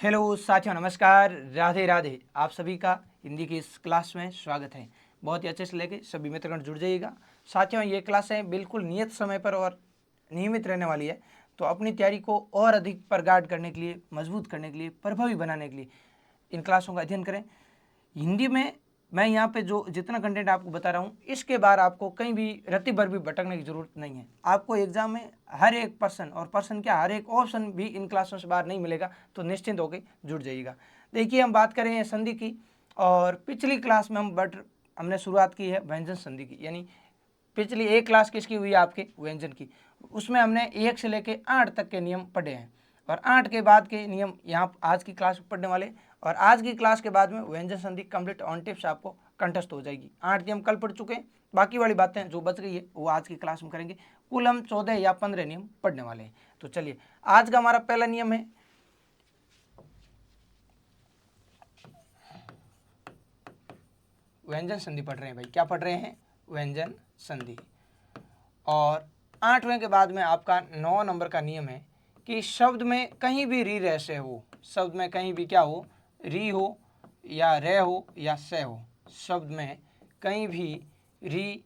Hello साथियों, नमस्कार, राधे राधे। आप सभी का हिंदी की इस क्लास में स्वागत है। बहुत ही अच्छे से लेके सभी मित्रगण जुड़ जाइएगा। साथियों, ये क्लासें बिल्कुल नियत समय पर और नियमित रहने वाली है, तो अपनी तैयारी को और अधिक प्रगाढ़ करने के लिए, मजबूत करने के लिए, प्रभावी बनाने के लिए इन क्लासों का अध्ययन करें। हिंदी में मैं यहाँ पे जो जितना कंटेंट आपको बता रहा हूँ, इसके बाद आपको कहीं भी रत्ती भर भी भटकने की जरूरत नहीं है। आपको एग्जाम में हर एक पर्सन क्या हर एक ऑप्शन भी इन क्लासों से बाहर नहीं मिलेगा, तो निश्चिंत होकर जुड़ जाइएगा। देखिए, हम बात करें संधि की, और पिछली क्लास में हमने शुरुआत की है व्यंजन संधि की, यानी पिछली एक क्लास किसकी हुई आपके व्यंजन की। उसमें हमने 1 से लेके 8 तक के नियम पढ़े हैं, और 8 के बाद के नियम यहाँ आज की क्लास में पढ़ने वाले। और आज की क्लास के बाद में व्यंजन संधि कंप्लीट ऑन टिप्स आपको कंठस्थ हो जाएगी। 8 नियम कल पढ़ चुके हैं, बाकी वाली बातें जो बच गई है वो आज की क्लास में करेंगे। कुल हम 14 या 15 नियम पढ़ने वाले हैं। तो चलिए, आज का हमारा पहला नियम है व्यंजन संधि पढ़ रहे हैं भाई। क्या पढ़ रहे हैं? व्यंजन संधि। और 8वें के बाद में आपका 9 नंबर का नियम है कि शब्द में कहीं भी री रहस्य हो, शब्द में कहीं भी क्या हो, री हो या रे हो या से हो, शब्द में कहीं भी री,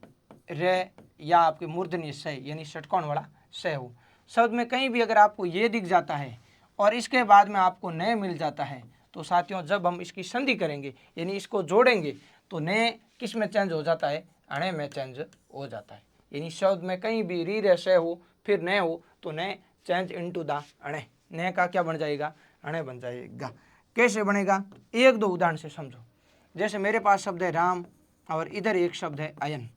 रे या आपके मूर्धन्य से यानी षटकोण वाला से हो, शब्द में कहीं भी अगर आपको ये दिख जाता है और इसके बाद में आपको नए मिल जाता है, तो साथियों जब हम इसकी संधि करेंगे यानी इसको जोड़ेंगे, तो नए किस में चेंज हो जाता है? अणे में चेंज हो जाता है। यानी शब्द में कहीं भी री रहस्य हो फिर नए हो, तो नए चेंज इनटू द अणे, नए का क्या बन जाएगा? अणे बन जाएगा। कैसे बनेगा? एक दो उदाहरण से समझो। जैसे मेरे पास शब्द है राम और इधर एक शब्द है अयन।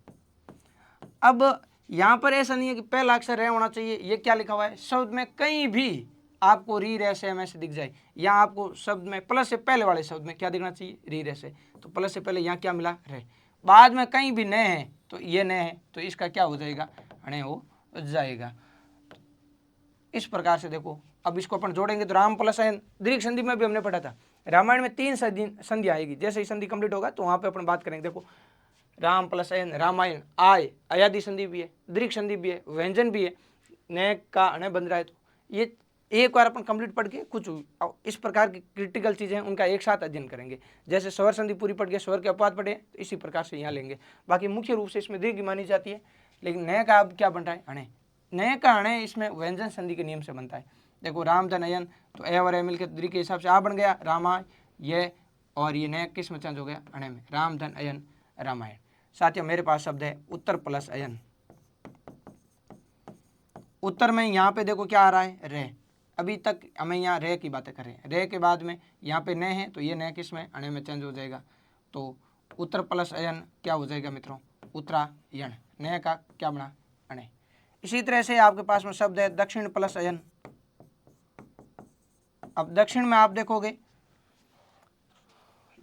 अब यहाँ पर ऐसा नहीं है कि पहला अक्षर रह होना चाहिए, ये क्या लिखा हुआ है? शब्द में कहीं भी आपको री रहस्य में से दिख जाए, या आपको शब्द में प्लस से पहले वाले शब्द में क्या दिखना चाहिए? री रहस्य। तो प्लस से पहले यहाँ क्या मिला? रह। बाद में कहीं भी नए हैं तो ये नए है, तो इसका क्या हो जाएगा? अणे हो जाएगा। इस प्रकार से देखो, अब इसको अपन जोड़ेंगे तो राम प्लस अयन, दीर्घ संधि में भी हमने पढ़ा था। रामायण में 3 संधि आएगी। जैसे ही संधि कंप्लीट होगा तो वहां पे अपन बात करेंगे। देखो, राम प्लस अयन, रामायण, आय, अयादि संधि भी है, दीर्घ संधि भी है, व्यंजन भी है, नए का अणे बन रहा है। तो ये एक बार अपन कंप्लीट पढ़ के कुछ इस प्रकार की क्रिटिकल चीजें हैं उनका एक साथ अध्ययन करेंगे। जैसे स्वर संधि पूरी पढ़ के स्वर के अपवाद पढ़े, तो इसी प्रकार से यहाँ लेंगे। बाकी मुख्य रूप से इसमें दीर्घ मानी जाती है, लेकिन नए का अब क्या बन रहा है? अणे। नए का अणे इसमें व्यंजन संधि के नियम से बनता है। देखो, राम धन अयन, तो ए और ए मिलकर दीर्घ के हिसाब से आ बन गया रामा, ये और ये नए किस में चेंज हो गया? अणे में। राम धन अयन रामायण। साथियों, मेरे पास शब्द है उत्तर प्लस अयन। उत्तर में यहाँ पे देखो क्या आ रहा है? रे। अभी तक हमें यहाँ रे की बातें कर रहे हैं। रे के बाद में यहाँ पे नए हैं, तो ये नए किस में? अणे में चेंज हो जाएगा। तो उत्तर प्लस अयन क्या हो जाएगा मित्रों? उत्तरायण। नए का क्या बना? अणे। इसी तरह से आपके पास में शब्द है दक्षिण प्लस अयन। अब दक्षिण में आप देखोगे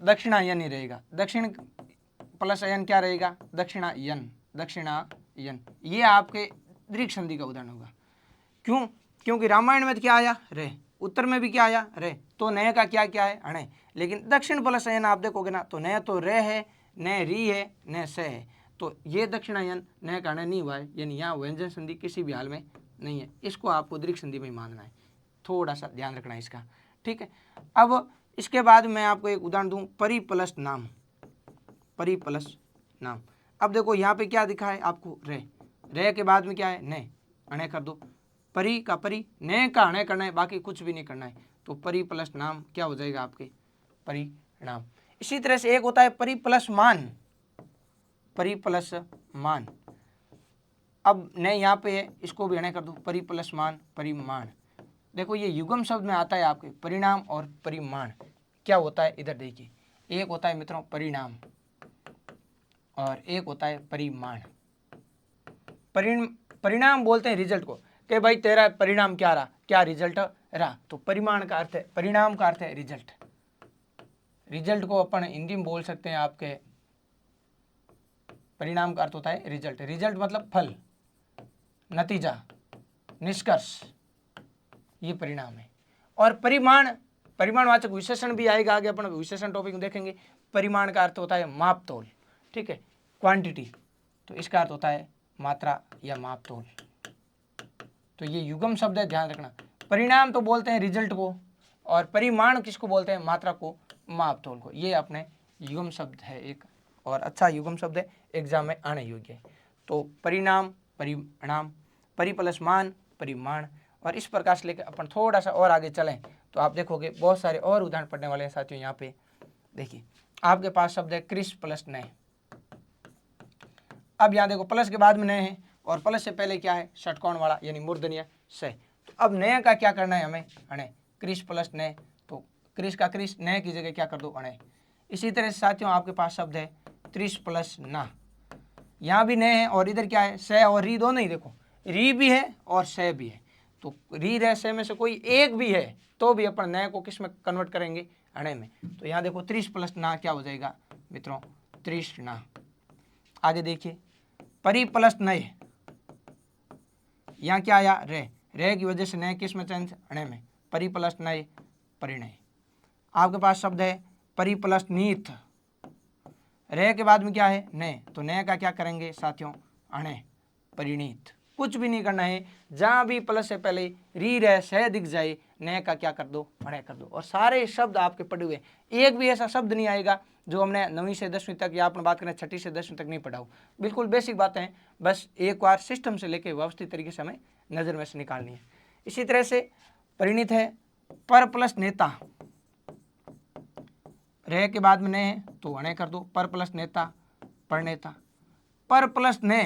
दक्षिणायन ही रहेगा। दक्षिण प्लस अयन क्या रहेगा? दक्षिणायन। दक्षिणायन ये आपके दीर्घ संधि का उदाहरण होगा। क्यों? क्योंकि रामायण में तो क्या आया? रे। उत्तर में भी क्या आया? रे। तो नए का क्या क्या है? अणे। लेकिन दक्षिण प्लस अयन आप देखोगे ना, तो नए तो रे है, नए री है, नए से है। तो ये दक्षिणायन नए का अणे नहीं हुआ है, यानी यहाँ व्यंजन संधि किसी भी हाल में नहीं है। इसको आपको दीर्घ संधि में ही मानना है, थोड़ा सा ध्यान रखना है इसका। ठीक है। अब इसके बाद मैं आपको एक उदाहरण दूं, परि प्लस नाम। परि प्लस नाम। अब देखो यहाँ पे क्या दिखा है आपको? रे। रे के बाद में क्या है? ने। अणे कर दो। परि का परि, ने का अणे करना है, बाकी कुछ भी नहीं करना है। तो परि प्लस नाम क्या हो जाएगा आपके? परिणाम। इसी तरह से एक होता है परि प्लस मान। परि प्लस मान। अब ने यहाँ पे है, इसको भी अणे कर दो। परि प्लस मान, परिमाण। देखो, ये युगम शब्द में आता है आपके परिणाम और परिमाण। क्या होता है इधर देखिए, एक होता है मित्रों परिणाम और एक होता है परिमाण। परिणाम बोलते हैं रिजल्ट को, कि भाई तेरा परिणाम क्या रहा, क्या रिजल्ट रहा। तो परिमाण का अर्थ है, परिणाम का अर्थ है रिजल्ट। रिजल्ट को अपन हिंदी में बोल सकते हैं आपके, परिणाम का अर्थ होता है रिजल्ट। रिजल्ट मतलब फल, नतीजा, निष्कर्ष, ये परिणाम है। और परिमाण, परिमाणवाचक विशेषण भी आएगा आगे, अपन विशेषण टॉपिक देखेंगे। परिमाण का अर्थ होता है मापतोल। ठीक है, क्वांटिटी। तो इसका अर्थ होता है मात्रा या मापतोल। तो ये युगम शब्द है, ध्यान रखना। परिणाम तो बोलते हैं रिजल्ट को, और परिमाण किसको बोलते हैं, मात्रा को, माप तोल को। ये अपने युग्म शब्द है एक, और अच्छा युग्म शब्द है, एग्जाम में आने योग्य है। तो परिणाम, परिणाम, परि प्लस मान, परिमाण। और इस प्रकार से लेकर अपन थोड़ा सा और आगे चलें तो आप देखोगे बहुत सारे और उदाहरण पढ़ने वाले हैं साथियों। यहाँ पे देखिए आपके पास शब्द है कृष प्लस नए। अब यहाँ देखो प्लस के बाद में नए है और प्लस से पहले क्या है, षटकोण वाला यानी मूर्धन्य से। तो अब नए का क्या करना है हमें, अणे। कृष प्लस नए, तो कृष का कृष, नए की जगह क्या कर दो, अणे। इसी तरह से साथियों आपके पास शब्द है त्रिश प्लस ना। यहाँ भी नए है और इधर क्या है, से और री दोनों ही, देखो री भी है और से भी है। तो री रे से में से कोई एक भी है तो भी अपन नए को किस में कन्वर्ट करेंगे, अणे में। तो यहाँ देखो त्रिश प्लस ना क्या हो जाएगा मित्रों, तृष्णा। आगे देखिए परि प्लस नए, यहाँ क्या आया, रे, रे की वजह से नए किस में चेंज, अणे में। परि प्लस नए, परिणय। आपके पास शब्द है परि प्लस नीथ, रे के बाद में क्या है, ने, तो ने का क्या करेंगे साथियों, अणे, परिणीत। कुछ भी नहीं करना है, जहां भी प्लस से पहले री रे से दिख जाए, ने का क्या कर दो, अणे कर दो। और सारे शब्द आपके पढ़े हुए, एक भी ऐसा शब्द नहीं आएगा जो हमने 9वीं से 10वीं तक, या अपन बात करें 6ठी से 10वीं तक नहीं पढ़ा हो। बिल्कुल बेसिक बातें हैं, बस एक बार सिस्टम से लेके व्यवस्थित तरीके से हमें नजर में से निकालनी है। इसी तरह से परिणीत है पर प्लस नेता, रे के बाद में ने है तो अणे कर दो, पर प्लस नेता, परनेता। पर प्लस ने,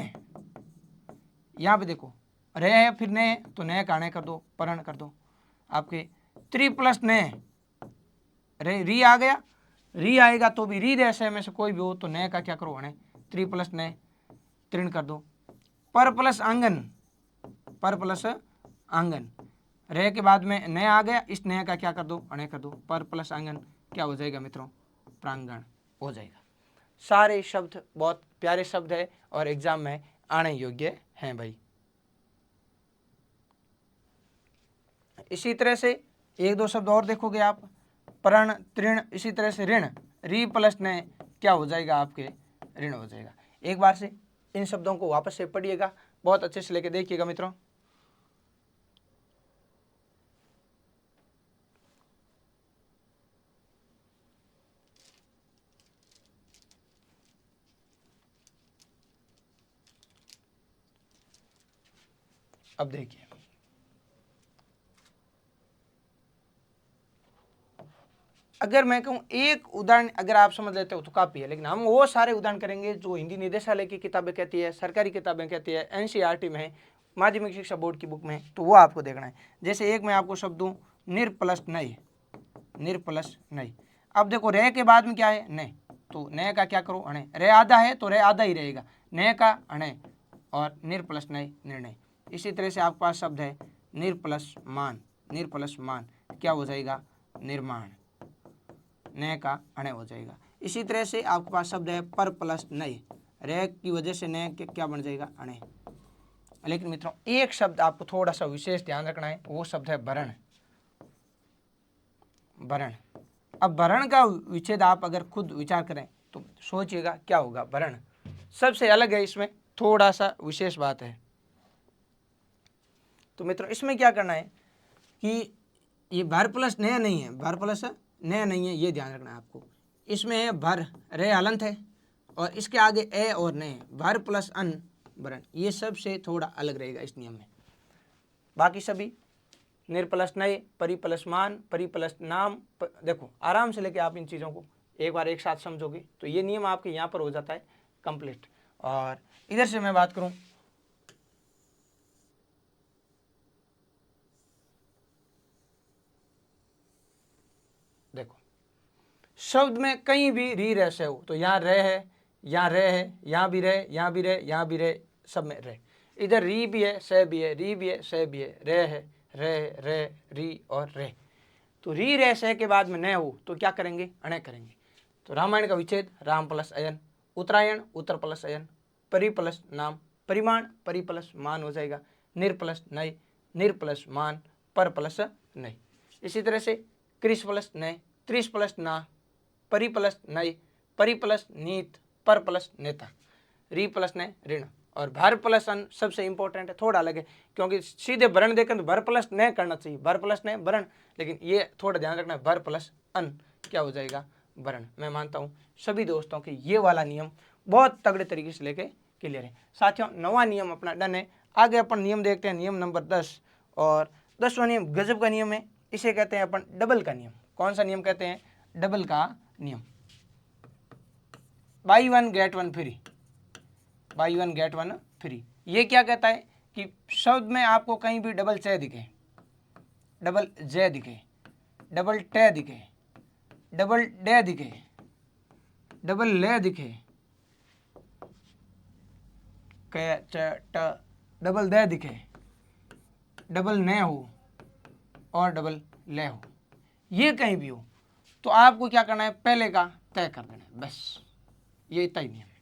यहाँ पे देखो रे है फिर ने है तो ने का अणे कर दो, परण कर दो। आपके त्रि प्लस ने, रे री आ गया, री आएगा तो भी री रेसे में से कोई भी हो तो ने का क्या करो, अणे। त्रि प्लस ने, तृण कर दो। पर प्लस आंगन, पर प्लस आंगन, रे के बाद में ने आ गया, इस ने का क्या कर दो, अणे कर दो। पर प्लस आंगन क्या हो जाएगा मित्रों, प्रांगण हो जाएगा। सारे शब्द बहुत प्यारे शब्द है और एग्जाम में आने योग्य हैं भाई। इसी तरह से एक दो शब्द और देखोगे आप, प्रण, तृण, इसी तरह से ऋण, री प्लस ने क्या हो जाएगा आपके, ऋण हो जाएगा। एक बार से इन शब्दों को वापस से पढ़िएगा, बहुत अच्छे से लेके देखिएगा मित्रों। अब देखिए अगर मैं कहूँ एक उदाहरण अगर आप समझ लेते हो तो काफ़ी है, लेकिन हम वो सारे उदाहरण करेंगे जो हिंदी निदेशालय की किताबें कहती है, सरकारी किताबें कहती है, एनसीईआरटी में है, माध्यमिक शिक्षा बोर्ड की बुक में, तो वो आपको देखना है। जैसे एक मैं आपको शब्द दूँ, निर प्लस नई, निर प्लस नई। अब देखो रे के बाद में क्या है, ने, तो ने का क्या करो, अणे। रे आधा है तो रे आधा ही रहेगा, ने का अणे, और निर प्लस नई, निर्णय। इसी तरह से आपके पास शब्द है निर प्लस मान, निर प्लस मान क्या हो जाएगा, निर्माण, ने का अणे हो जाएगा। इसी तरह से आपके पास शब्द है पर प्लस नए, रे की वजह से ने के क्या बन जाएगा, अणे। लेकिन मित्रों एक शब्द आपको थोड़ा सा विशेष ध्यान रखना है, वो शब्द है वर्ण, वर्ण। अब वर्ण का विच्छेद आप अगर खुद विचार करें तो सोचिएगा क्या होगा, वर्ण सबसे अलग है, इसमें थोड़ा सा विशेष बात है। तो मित्रों इसमें क्या करना है कि ये भर प्लस नया नहीं है, भर प्लस नया नहीं है, ये ध्यान रखना है आपको। इसमें है भर, रे हलंत है, और इसके आगे ए और ने, भर प्लस अन, वर्ण। ये सबसे थोड़ा अलग रहेगा इस नियम में। बाकी सभी निर प्लस नए, परि प्लस मान, परि प्लस नाम, देखो आराम से लेके आप इन चीज़ों को एक बार एक साथ समझोगे तो ये नियम आपके यहाँ पर हो जाता है कंप्लीट। और इधर से मैं बात करूँ, देखो शब्द में कहीं भी री रह से हो तो यहाँ रह है, यहाँ रह है, यहाँ भी रह, यहाँ भी रह, यहाँ भी रह, सब में रह। इधर री भी है, से भी है, री भी है, से भी है, रह है, रह, रे, री और रे। तो री रे से के बाद में न हो तो क्या करेंगे, अणे करेंगे। तो रामायण का विच्छेद राम प्लस अयन, उत्तरायण उत्तर प्लस अयन, परि प्लस नाम, परिमाण परि प्लस मान हो जाएगा, निर प्लस नय, निर प्लस मान, पर प्लस नय। इसी तरह से कृष प्लस नय, त्रिश प्लस ना, परि प्लस नय, परि प्लस नीत, पर प्लस नेता, री प्लस नय ऋण, और भर प्लस अन सबसे इंपॉर्टेंट है, थोड़ा अलग है, क्योंकि सीधे भरण देकर तो भर प्लस न करना चाहिए, भर प्लस न भरण, लेकिन ये थोड़ा ध्यान रखना है, भर प्लस अन क्या हो जाएगा, भरण। मैं मानता हूँ सभी दोस्तों के ये वाला नियम बहुत तगड़े तरीके से लेके क्लियर है। साथियों, 9वां नियम अपना डन है। आगे अपन नियम देखते हैं, नियम नंबर 10, और 10वां नियम गजब का नियम है, इसे कहते हैं अपन डबल का नियम। कौन सा नियम कहते हैं, डबल का नियम। By one get one free, by one get one free. ये क्या कहता है कि शब्द में आपको कहीं भी डबल च दिखे, डबल जे दिखे, डबल टे दिखे, डबल डे दिखे, डबल ले दिखे, क च ट, डबल दे दिखे, डबल ने हो और डबल ले हो, ये कहीं भी हो तो आपको क्या करना है, पहले का तय कर देना है, बस ये इतना ही नियम है।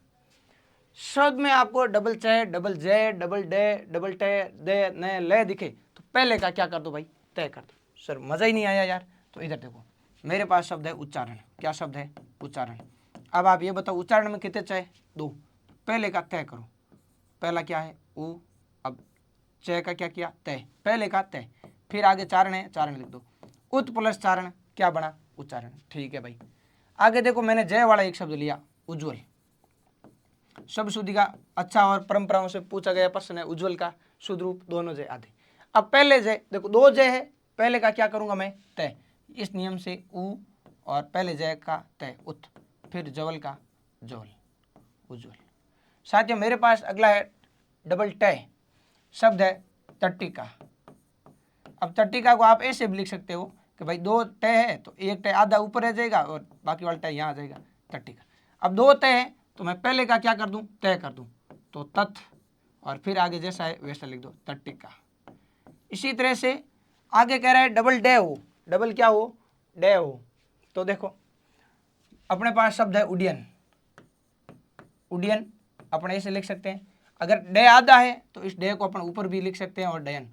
शब्द में आपको डबल चे, डबल जे, डबल डे, डबल टे, दे, ने, ले दिखे तो पहले का क्या कर दो भाई, तय कर दो। सर मजा ही नहीं आया यार, तो इधर देखो मेरे पास शब्द है उच्चारण। क्या शब्द है, उच्चारण। अब आप ये बताओ उच्चारण में कितने चे, 2, पहले का तय करो। पहला क्या है, उ, अब चे का क्या किया, तय, पहले का तय, फिर आगे चारण है, चारण लिख दो, उत प्लस चारण क्या बना, उच्चारण। ठीक है भाई, आगे देखो मैंने जय वाला एक शब्द लिया, उज्ज्वल। शब्द शुद्धि का अच्छा और परंपराओं से पूछा गया प्रश्न है, उज्ज्वल का शुद्ध रूप दोनों जय आदि। अब पहले जय देखो, 2 जय है, पहले का क्या करूंगा मैं, तय, इस नियम से उ और पहले जय का तय उत, फिर जवल का जवल, उज्ज्वल। साथियों मेरे पास अगला है डबल टय, शब्द है तट्टिका। अब तट्टिका को आप ऐसे भी लिख सकते हो कि भाई 2 टय है तो एक टय आधा ऊपर रह जाएगा और बाकी वाला टय यहाँ आ जाएगा, तट्टिका। अब 2 टय है तो मैं पहले का क्या कर दूं, तय कर दूं, तो तत्, और फिर आगे जैसा है वैसा लिख दो, तट्टिका। इसी तरह से आगे कह रहा है डबल डे हो, डबल क्या हो, डे हो, तो देखो अपने पास शब्द है उड्डयन। उड्डयन अपने ऐसे लिख सकते हैं, अगर डे आधा है तो इस डे को अपन ऊपर भी लिख सकते हैं और डयन।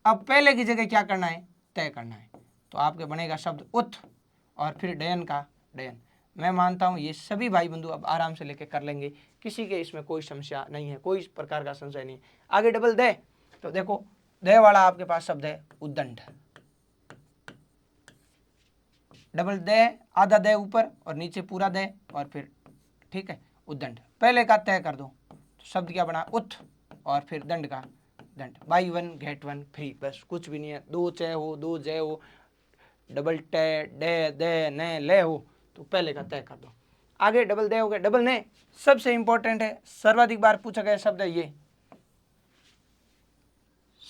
अब पहले की जगह क्या करना है, तय करना है, तो आपके बनेगा शब्द उत और फिर डयन का डयन। मैं मानता हूँ ये सभी भाई बंधु अब आराम से लेके कर लेंगे, किसी के इसमें कोई समस्या नहीं है, कोई प्रकार का संशय नहीं। आगे डबल दे, तो देखो दे वाला आपके पास शब्द है उद्दंड। डबल दे, आधा दे ऊपर और नीचे पूरा दे और फिर ठीक है उद्दंड। पहले का तय कर दो तो शब्द क्या बना, उत और फिर दंड का दंड। By one get one free, बस कुछ भी नहीं है। 2 चे हो, 2 जय हो, डबल टे, डे, दे, ने, ले हो तो पहले का तय कर दो। आगे डबल दे हो गया, डबल ने सबसे इंपॉर्टेंट है, सर्वाधिक बार पूछा गया शब्द है ये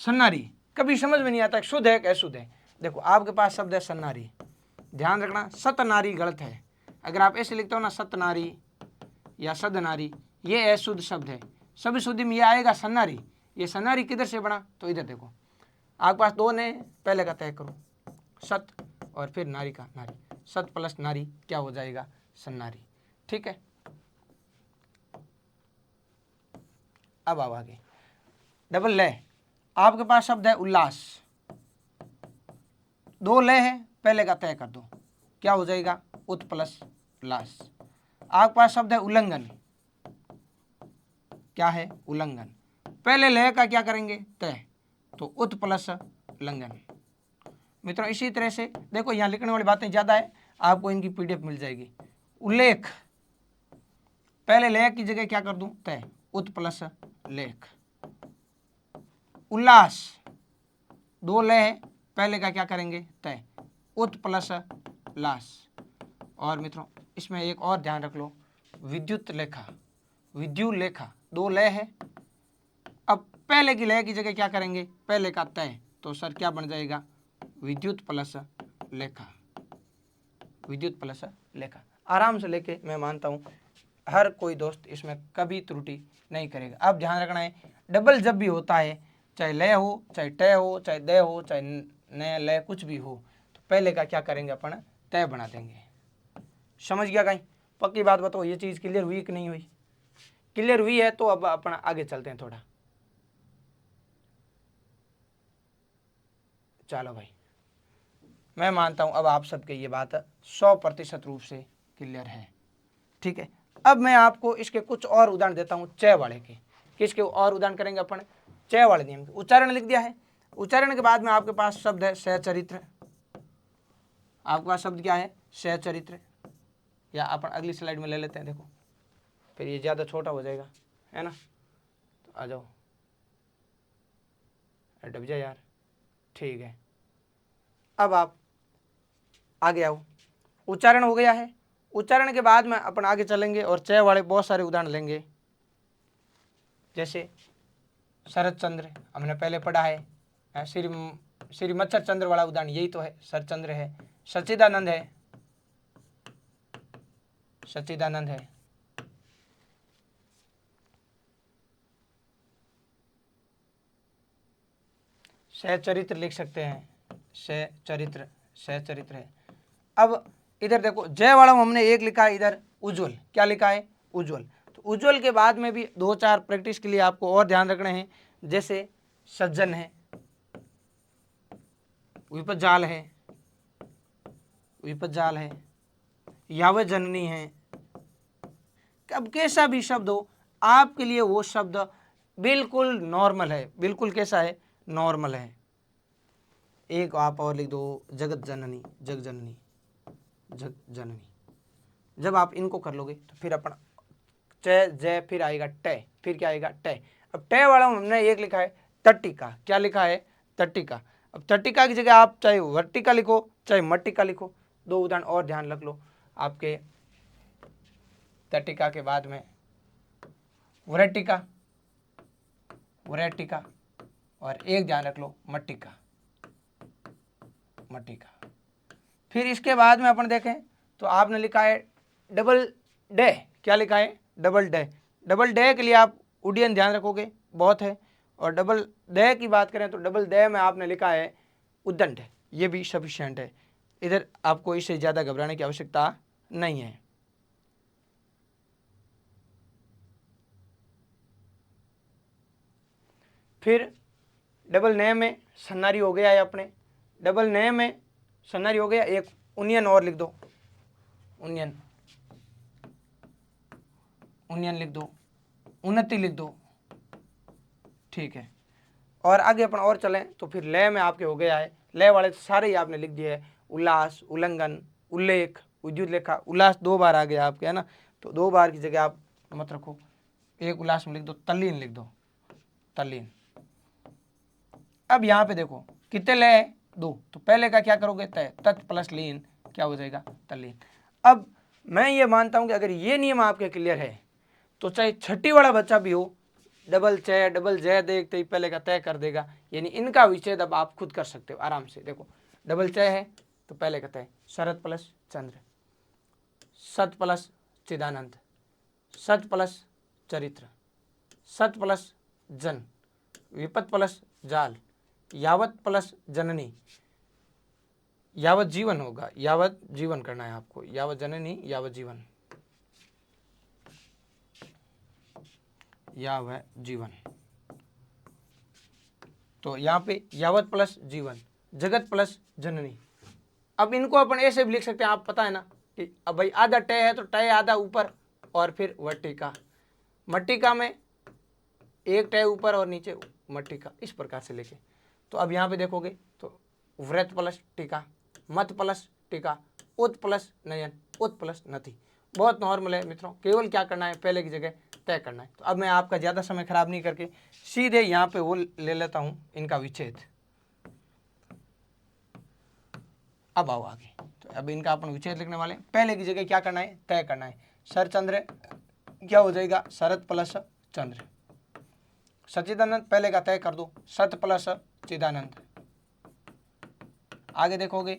सन्नारी। कभी समझ में नहीं आता शुद्ध है कि अशुद्ध है। देखो आपके पास शब्द है सन्नारी, ध्यान रखना सतनारी गलत है। अगर आप ऐसे लिखते हो ना सतनारी या सदनारी, ये अशुद्ध शब्द है। सभी शुद्धि में ये आएगा सन्नारी। ये सन्नारी किधर से बना, तो इधर देखो आपके पास 2 ने, पहले का तय करो सत और फिर नारी का नारी, सत प्लस नारी क्या हो जाएगा, सन्नारी। ठीक है, अब आओ आगे डबल ले। आपके पास शब्द है उल्लास, 2 ले है, पहले का तय कर दो क्या हो जाएगा, उत प्लस उल्लास। आपके पास शब्द है उल्लंघन, क्या है उल्लंघन, पहले ले का क्या करेंगे तय, तो उत प्लस उल्लंघन। मित्रों इसी तरह से देखो यहाँ लिखने वाली बातें ज़्यादा है, आपको इनकी पीडीएफ मिल जाएगी। उल्लेख, पहले लेख की जगह क्या कर दूं तय, उत प्लस लेख। उल्लास, 2 ले है, पहले का क्या करेंगे तय, उत प्लस लास। और मित्रों इसमें एक और ध्यान रख लो, विद्युत लेखा, विद्युत लेखा 2 ले है, अब पहले की ले की जगह क्या करेंगे, पहले का तय, तो सर क्या बन जाएगा, विद्युत प्लस लेखा, विद्युत प्लस लेखा। आराम से लेके मैं मानता हूँ हर कोई दोस्त इसमें कभी त्रुटि नहीं करेगा। अब ध्यान रखना है डबल जब भी होता है, चाहे ले हो, चाहे टे हो, चाहे दे हो, चाहे ने ले, कुछ भी हो, तो पहले का क्या करेंगे अपन तय बना देंगे। समझ गया कहीं, पक्की बात बताओ ये चीज़ क्लियर हुई कि नहीं हुई, क्लियर हुई है तो अब अपन आगे चलते हैं थोड़ा। चलो भाई, मैं मानता हूं अब आप सबके ये बात 100% रूप से क्लियर है। ठीक है, अब मैं आपको इसके कुछ और उदाहरण देता हूं च वाले के। किसके और उदाहरण करेंगे अपन, च वाले नियम के। उच्चारण लिख दिया है। उच्चारण के बाद में आपके पास शब्द है सहचरित्र। आपके पास शब्द क्या है, सहचरित्र, या अपन अगली स्लाइड में ले लेते हैं, देखो फिर ये ज्यादा छोटा हो जाएगा, है ना। तो आ जाओ, डब जा यार, ठीक है। अब आप आगे आओ। उच्चारण हो गया है। उच्चारण के बाद में अपन आगे चलेंगे और च वाले बहुत सारे उदाहरण लेंगे। जैसे शरद चंद्र हमने पहले पढ़ा है, श्री मच्छर चंद्र वाला उदाहरण यही तो है, शरद चंद्र है। सच्चिदानंद है, सच्चिदानंद है। सहचरित्र लिख सकते हैं, सहचरित्र, सहचरित्र है। अब इधर देखो जय वाला हमने एक लिखा है, इधर उज्जवल, क्या लिखा है, उज्जवल। तो उज्जवल के बाद में भी 2-4 प्रैक्टिस के लिए आपको और ध्यान रखना है। जैसे सज्जन है, विपज्जाल है, विपज्जाल है, यावत जननी है। अब कैसा भी शब्द हो आपके लिए वो शब्द बिल्कुल नॉर्मल है, बिल्कुल कैसा है, नॉर्मल है। एक आप और लिख दो, जगत जननी, जग जननी, जग जननी। जब आप इनको कर लोगे तो फिर अपन च जय, फिर आएगा ट, फिर क्या आएगा ट। अब ट वाला हमने एक लिखा है तट्टिका, क्या लिखा है, तट्टिका। अब तट्टिका की जगह आप चाहे वर्टिका लिखो चाहे मट्टिका लिखो। 2 उदाहरण और ध्यान रख लो आपके, तट्टिका के बाद में वृट्टिका, वृट्टिका, और एक ध्यान रख लो मट्टिका, मट्टिका। फिर इसके बाद में अपन देखें तो आपने लिखा है डबल डे, क्या लिखा है, डबल डे। डबल डे के लिए आप उड्डयन ध्यान रखोगे, बहुत है। और डबल डे की बात करें तो डबल डे में आपने लिखा है उद्दंड, ये भी सफिशिएंट है। इधर आपको इससे ज़्यादा घबराने की आवश्यकता नहीं है। फिर डबल ने में सन्नारी हो गया है अपने, डबल ने में सन्नारी हो गया। एक उनियन और लिख दो, उनियन, उनियन लिख दो, उन्नति लिख दो, ठीक है। और आगे अपन और चलें तो फिर लय में आपके हो गया है, लय वाले सारे ही आपने लिख दिए है। उल्लास, उल्लंघन, उल्लेख, उद्युत लेखा। उल्लास 2 बार आ गया आपके, है ना, तो 2 बार की जगह आप मत रखो, एक उल्लास में लिख दो, तल्लीन लिख दो, तल्लीन। अब यहाँ पे देखो कितने लय है, 2, तो पहले का क्या करोगे, तय, तत् प्लस लीन, क्या हो जाएगा, तल्लीन। अब मैं ये मानता हूं कि अगर ये नियम आपके क्लियर है तो चाहे छठी वाला बच्चा भी हो, डबल च डबल जय देखते ही पहले का तय कर देगा। यानी इनका विच्छेद अब आप खुद कर सकते हो आराम से। देखो डबल च है तो पहले का तय, शरद प्लस चंद्र, सत प्लस चिदानंद, सत प्लस चरित्र, सत प्लस जन, विपत प्लस जाल, यावत प्लस जननी, यावत जीवन होगा, यावत जीवन करना है आपको, यावत जननी, यावत जीवन, यावत जीवन। तो यहाँ पे यावत प्लस जीवन, जगत प्लस जननी। अब इनको अपन ऐसे भी लिख सकते हैं, आप पता है ना कि अब भाई आधा ट है तो ट आधा ऊपर और फिर वट्टिका, मट्टिका में एक ट ऊपर और नीचे मट्टिका, इस प्रकार से लेके। तो अब यहाँ पे देखोगे तो व्रत प्लस टीका, मत प्लस टीका, उत प्लस नयन, उत प्लस नति। बहुत नॉर्मल है मित्रों, केवल क्या करना है, पहले की जगह तय करना है। तो अब मैं आपका ज़्यादा समय खराब नहीं करके सीधे यहाँ पे वो ले लेता हूँ इनका विच्छेद। अब आओ आगे, तो अब इनका अपन विच्छेद लिखने वाले। पहले की जगह क्या करना है, तय करना है। शरद चंद्र क्या हो जाएगा, शरद प्लस चंद्र। सच्चिदानंद पहले का तय कर दो, सत प्लस चिदानंद। आगे देखोगे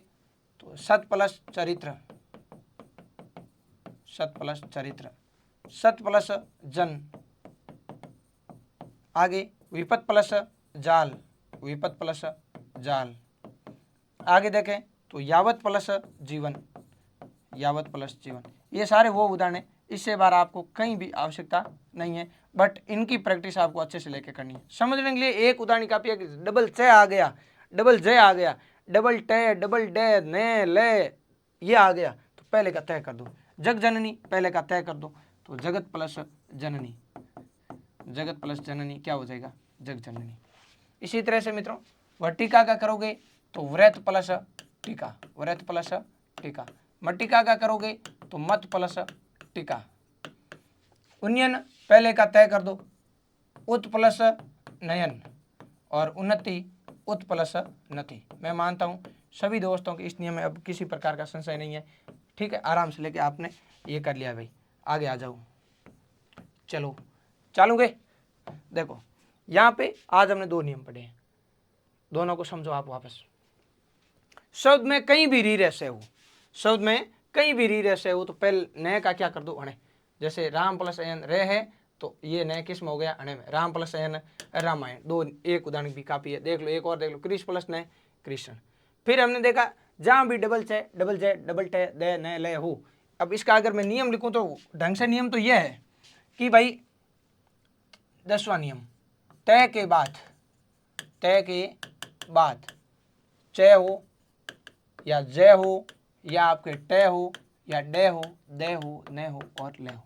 तो सत प्लस चरित्र, सत प्लस चरित्र, सत प्लस जन। आगे विपत प्लस जाल, विपत प्लस जाल। आगे देखें तो यावत प्लस जीवन, यावत प्लस जीवन। ये सारे वो उदाहरण हैं, इससे बार आपको कहीं भी आवश्यकता नहीं है, बट इनकी प्रैक्टिस आपको अच्छे से लेके करनी है। समझने के लिए एक उदाहरण काफी है कि डबल च आ गया, डबल जय आ गया, डबल टे, डबल डे, ने, ले, ये आ गया तो पहले का तय कर दो। जग जननी पहले का तय कर दो, तो जगत प्लस जननी, जगत प्लस जननी क्या हो जाएगा, जग जननी। इसी तरह से मित्रों वर्टिका का करोगे तो व्रत प्लस टीका, व्रत प्लस टीका। मट्टिका का करोगे तो मत प्लस टीका। उन्नयन पहले का तय कर दो, उत प्लस नयन, और उन्नति उत प्लस नति। मैं मानता हूँ सभी दोस्तों के इस नियम में अब किसी प्रकार का संशय नहीं है। ठीक है, आराम से लेके आपने ये कर लिया भाई, आगे आ जाओ। चलो चालू गए। देखो यहाँ पे आज हमने 2 नियम पढ़े हैं, दोनों को समझो आप वापस। शब्द में कहीं भी री रहस्य हो, शब्द में कहीं भी री रहस्य हो तो पहले नए का क्या कर दो, अणे। जैसे राम प्लस अयन रे है तो ये नए किस में हो गया, अणे में। राम प्लस अयन रामायण, 2 एक उदाहरण भी काफी है। देख लो एक और देख लो, कृष्ण प्लस नए कृष्ण। फिर हमने देखा जहां भी डबल चे डबल टे दे न ले हो। अब इसका अगर मैं नियम लिखूं तो ढंग से नियम तो यह है कि भाई 10वां नियम, तय के बाद चे हो या जय हो या आपके टे हो या डे हो, दे हो, ने हो और ले हो,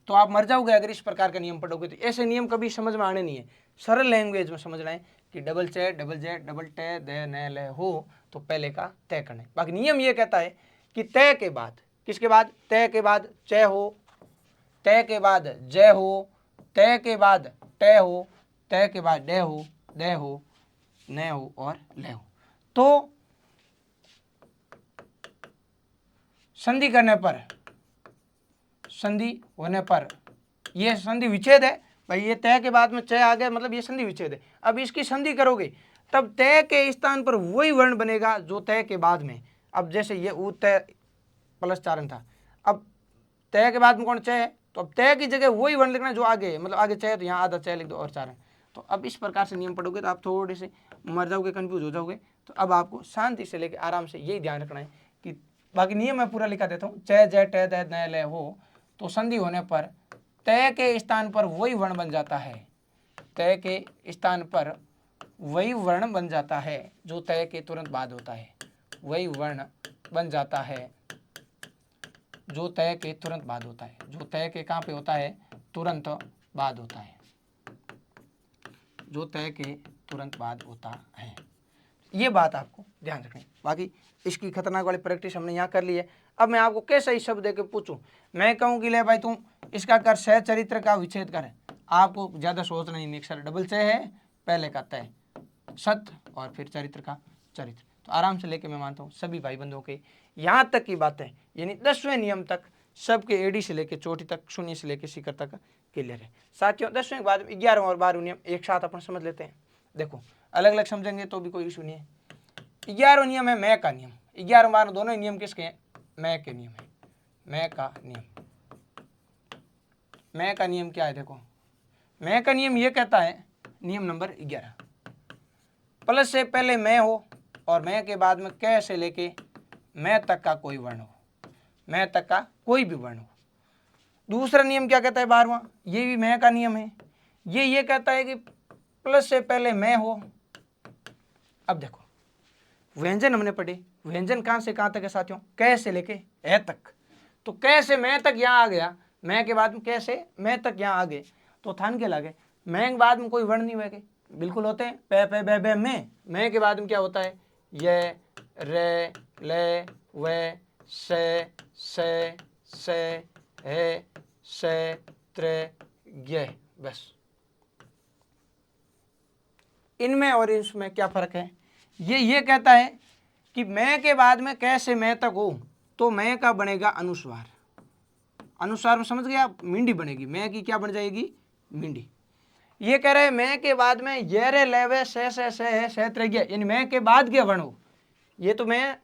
तो आप मर जाओगे अगर इस प्रकार का नियम पढ़ोगे। तो ऐसे नियम कभी समझ में आने नहीं है, सरल लैंग्वेज में समझना है कि डबल चे डबल जे डबल टे दे ने ले हो तो पहले का तय करना है। बाकी नियम ये कहता है कि तय के बाद, किसके बाद, तय के बाद चे हो, तय के बाद जय हो, तय के बाद टे हो, तय के बाद डे हो, दे हो, ने हो और ले हो। तो संधि करने पर, संधि होने पर, ये संधि विच्छेद है भाई। ये तय के बाद में च आ गया मतलब ये संधि विच्छेद है। अब इसकी संधि करोगे तब तय के स्थान पर वही वर्ण बनेगा जो तय के बाद में। अब जैसे ये उ तय प्लस चारण था, अब तय के बाद में कौन च है, तो अब तय की जगह वही वर्ण लिखना जो आगे है, मतलब आगे च है तो यहाँ आधा च लिख दो और चारण। तो अब इस प्रकार से नियम पढ़ोगे तो आप थोड़े से मर जाओगे, कंफ्यूज हो जाओगे। तो अब आपको शांति से लेकर आराम से यही ध्यान रखना है कि बाकी नियम मैं पूरा लिखा देता हूँ। च जय टे दे न ले हो तो संधि होने पर तय के स्थान पर वही वर्ण बन जाता है, तय के स्थान पर वही वर्ण बन जाता है जो तय के तुरंत बाद होता है, वही वर्ण बन जाता है जो तय के तुरंत बाद होता है, जो तय के कहाँ पे होता है, तुरंत बाद होता है, जो तय के तुरंत बाद होता है। ये बात आपको ध्यान रखनी। बाकी इसकी खतरनाक वाली प्रैक्टिस हमने यहाँ कर ली है। अब मैं आपको कैसे ही शब्द देकर पूछूं, मैं कहूँ कि ले भाई तुम इसका कर सह चरित्र का विच्छेद कर, आपको ज़्यादा सोचना नहीं, मिक्सर डबल से है, पहले का तय सत्य और फिर चरित्र का चरित्र। तो आराम से लेके मैं मानता हूँ सभी भाई बंधुओं के यहाँ तक की बातें, यानी 10वें नियम तक सबके एडी से लेके चोटी तक, शून्य से लेके शिखर तक क्लियर है। साथियों 10वें के बाद 11वां और 12वां नियम एक साथ अपन समझ लेते हैं। देखो अलग अलग समझेंगे तो भी कोई इशू नहीं है। 11वां नियम है मैं का नियम। 11 12 दोनों ही नियम किसके हैं, मैं के नियम है। मैं का नियम, मैं का नियम क्या है, देखो मैं का नियम ये कहता है, नियम नंबर 11, प्लस से पहले मैं हो और मैं के बाद में कै से लेके मैं तक का कोई वर्ण हो, मैं तक का कोई भी वर्ण हो। दूसरा नियम क्या कहता है 12वां, ये भी मैं का नियम है। ये कहता है कि प्लस से पहले मैं हो। अब देखो व्यंजन हमने पढ़े, व्यंजन कहाँ से कहाँ तक है साथियों, कै से लेके ए तक। तो कै से मैं तक यहाँ आ गया, मैं के बाद में कै से मैं तक यहाँ आ गए, तो थान के लागे मैं के बाद में कोई वर्ण नहीं हुए, बिल्कुल होते हैं पे पे बे बे मैं के बाद में क्या होता है, ये रे ले वे से हे से त्रे ये, बस इनमें और इसमें क्या फर्क है। ये कहता है कि मैं के बाद में कैसे मैं तक हो तो मैं का बनेगा अनुस्वार, अनुस्वार में समझ गया, मिंडी बनेगी, मैं की क्या बन जाएगी, मिंडी। ये कह रहे हैं मैं के बाद में ये रे लेवे से है से त्रेगे, यानी मैं के बाद के वर्ण हो, ये तो मैं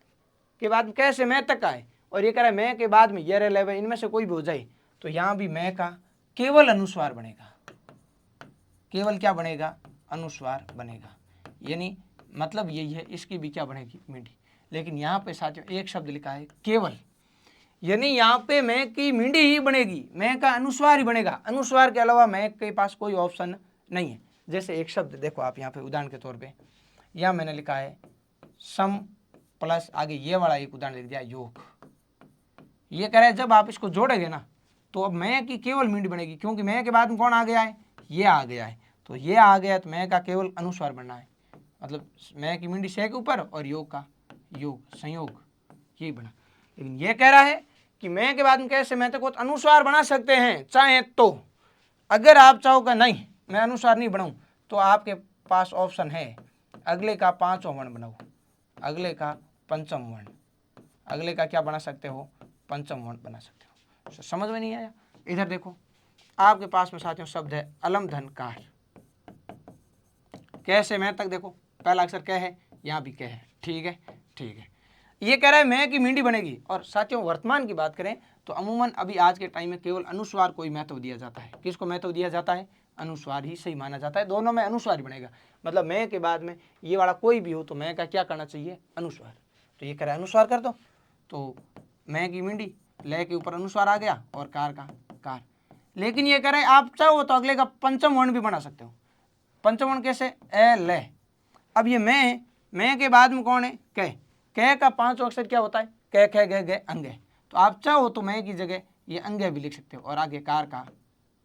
के बाद कैसे मैं तक आए, और ये कह रहा है मैं के बाद में ये रे लेवे, इनमें से कोई भी हो जाए तो यहाँ भी मैं का केवल अनुस्वार बनेगा, केवल क्या बनेगा, अनुस्वार बनेगा। यानी मतलब यही है, इसकी भी क्या बनेगी, मिंडी। लेकिन यहाँ पे साथियों एक शब्द लिखा है केवल, यानी यहाँ पे मैं की मिंडी ही बनेगी, मैं का अनुस्वार ही बनेगा, अनुस्वार के अलावा मैं के पास कोई ऑप्शन नहीं है। जैसे एक शब्द देखो आप यहाँ पे उदाहरण के तौर पे, यहाँ मैंने लिखा है सम प्लस आगे ये वाला एक उदाहरण लिख दिया योग। ये कह रहा है जब आप इसको जोड़ेंगे ना तो अब मैं की केवल मिंडी बनेगी, क्योंकि मैं के बाद में कौन आ गया है, ये आ गया है, तो ये आ गया तो मैं का केवल अनुस्वार बनना है, मतलब मैं की मिंडी से के ऊपर और योग का योग संयोग, यही बना। लेकिन ये कह रहा है कि मैं के बाद में कैसे मैं तो अनुस्वार बना सकते हैं चाहे तो। अगर आप चाहोगे नहीं मैं अनुस्वार नहीं बनाऊं तो आपके पास ऑप्शन है, अगले का पांचवां वर्ण बनाओ, अगले का पंचम वर्ण, अगले का क्या बना सकते हो, पंचम वर्ण बना सकते हो। समझ में नहीं आया? इधर देखो आपके पास में साथियों शब्द है अलम धन कार, कैसे मैं तक देखो पहला अक्षर क्या है, यहाँ भी क्या है, ठीक है ठीक है। ये कह रहा है मैं की मींडी बनेगी। और साथियों वर्तमान की बात करें तो अमूमन अभी आज के टाइम में केवल अनुस्वार को ही महत्व दिया जाता है। किसको महत्व दिया जाता है? अनुस्वार ही सही माना जाता है, दोनों में अनुस्वार ही बनेगा। मतलब मैं के बाद में ये वाला कोई भी हो तो मैं का क्या करना चाहिए, अनुस्वार। तो ये कह रहा है अनुस्वार कर दो, तो मैं की मींडी ले के ऊपर अनुस्वार आ गया और कार का कार। लेकिन ये कह रहे हैं आप चाहो तो अगले का पंचम वर्ण भी बना सकते हो। पंचम वर्ण कैसे? ए ले। अब ये मैं के बाद में कौन है? कै का पांचों अक्षर क्या होता है? कै खे गे गे अंगे। तो आप चाहो तो मैं की जगह ये अंगे भी लिख सकते हो और आगे कार का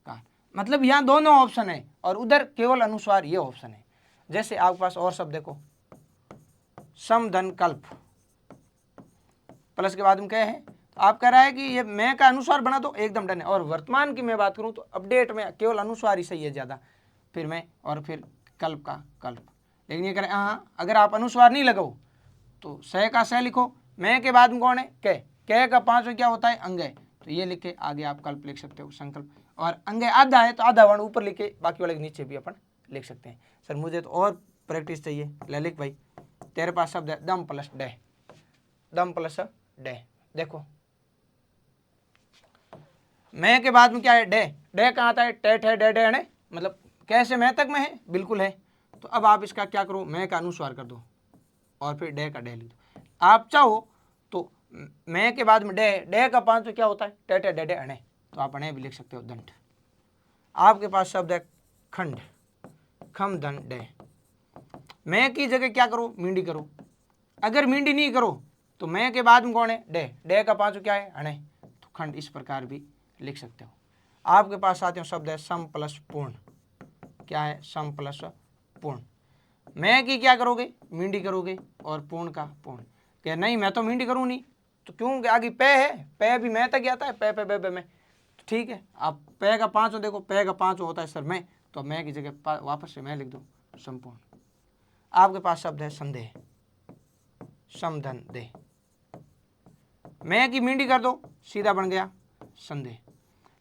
कार। मतलब यहाँ दोनों ऑप्शन है और उधर केवल अनुस्वार ये ऑप्शन है। जैसे आपके पास और शब्द देखो समधन कल्प, प्लस के बाद में क्या है? तो आप कह रहा है कि ये मैं का अनुस्वार बना दो, एकदम डन है। और वर्तमान की मैं बात करूं तो अपडेट में केवल अनुस्वार ही सही है ज़्यादा, फिर मैं और फिर कल्प का कल्प। लेकिन ये कह रहे हैं हाँ अगर आप अनुस्वार नहीं लगाओ तो सह का सह लिखो, मैं के बाद में कौन है? कै का पांचवा क्या होता है? अंग है। तो ये लिख के आगे आप कल्प लिख सकते हो, संकल्प। और अंग आधा है तो आधा वर्ण ऊपर लिख के बाकी वाले के नीचे भी अपन लिख सकते हैं। सर मुझे तो और प्रैक्टिस चाहिए। ललित भाई तेरे पास शब्द है दम प्लस डे, दम प्लस डे। देखो मैं के बाद में क्या है? डे। डे कहाँ आता है? टेट है डे डे है, मतलब कैसे मैं तक में है, बिल्कुल है। तो अब आप इसका क्या करो, मैं का अनुस्वार कर दो और फिर डे का डे लिख दो। आप चाहो तो मैं के बाद में डे, डे का पांच क्या होता है? टेट है डे डे अणे, तो आप अणे भी लिख सकते हो दंड। आपके पास शब्द है खंड, खम धन डे। मैं की जगह क्या करो? मींडी करो। अगर मींडी नहीं करो तो मैं के बाद में कौन है? डे। डे का पांचों क्या है? अणे, तो खंड इस प्रकार भी लिख सकते हो। आपके पास साथियों शब्द है सम प्लस पूर्ण। क्या है? सम प्लस पूर्ण। मैं की क्या करोगे? मींडी करोगे और पूर्ण का पूर्ण। क्या नहीं मैं तो मींडी करूँ नहीं, तो क्यों? आगे पे है, पे भी मैं तक आता है, पे पे बे में। तो ठीक है आप पे का पांचों देखो, पे का पांचों होता है सर मैं, तो मैं की जगह वापस से मैं लिख दो संपूर्ण। आपके पास शब्द है संदेह, समधन दे। मैं की मींडी कर दो सीधा बन गया संदेह।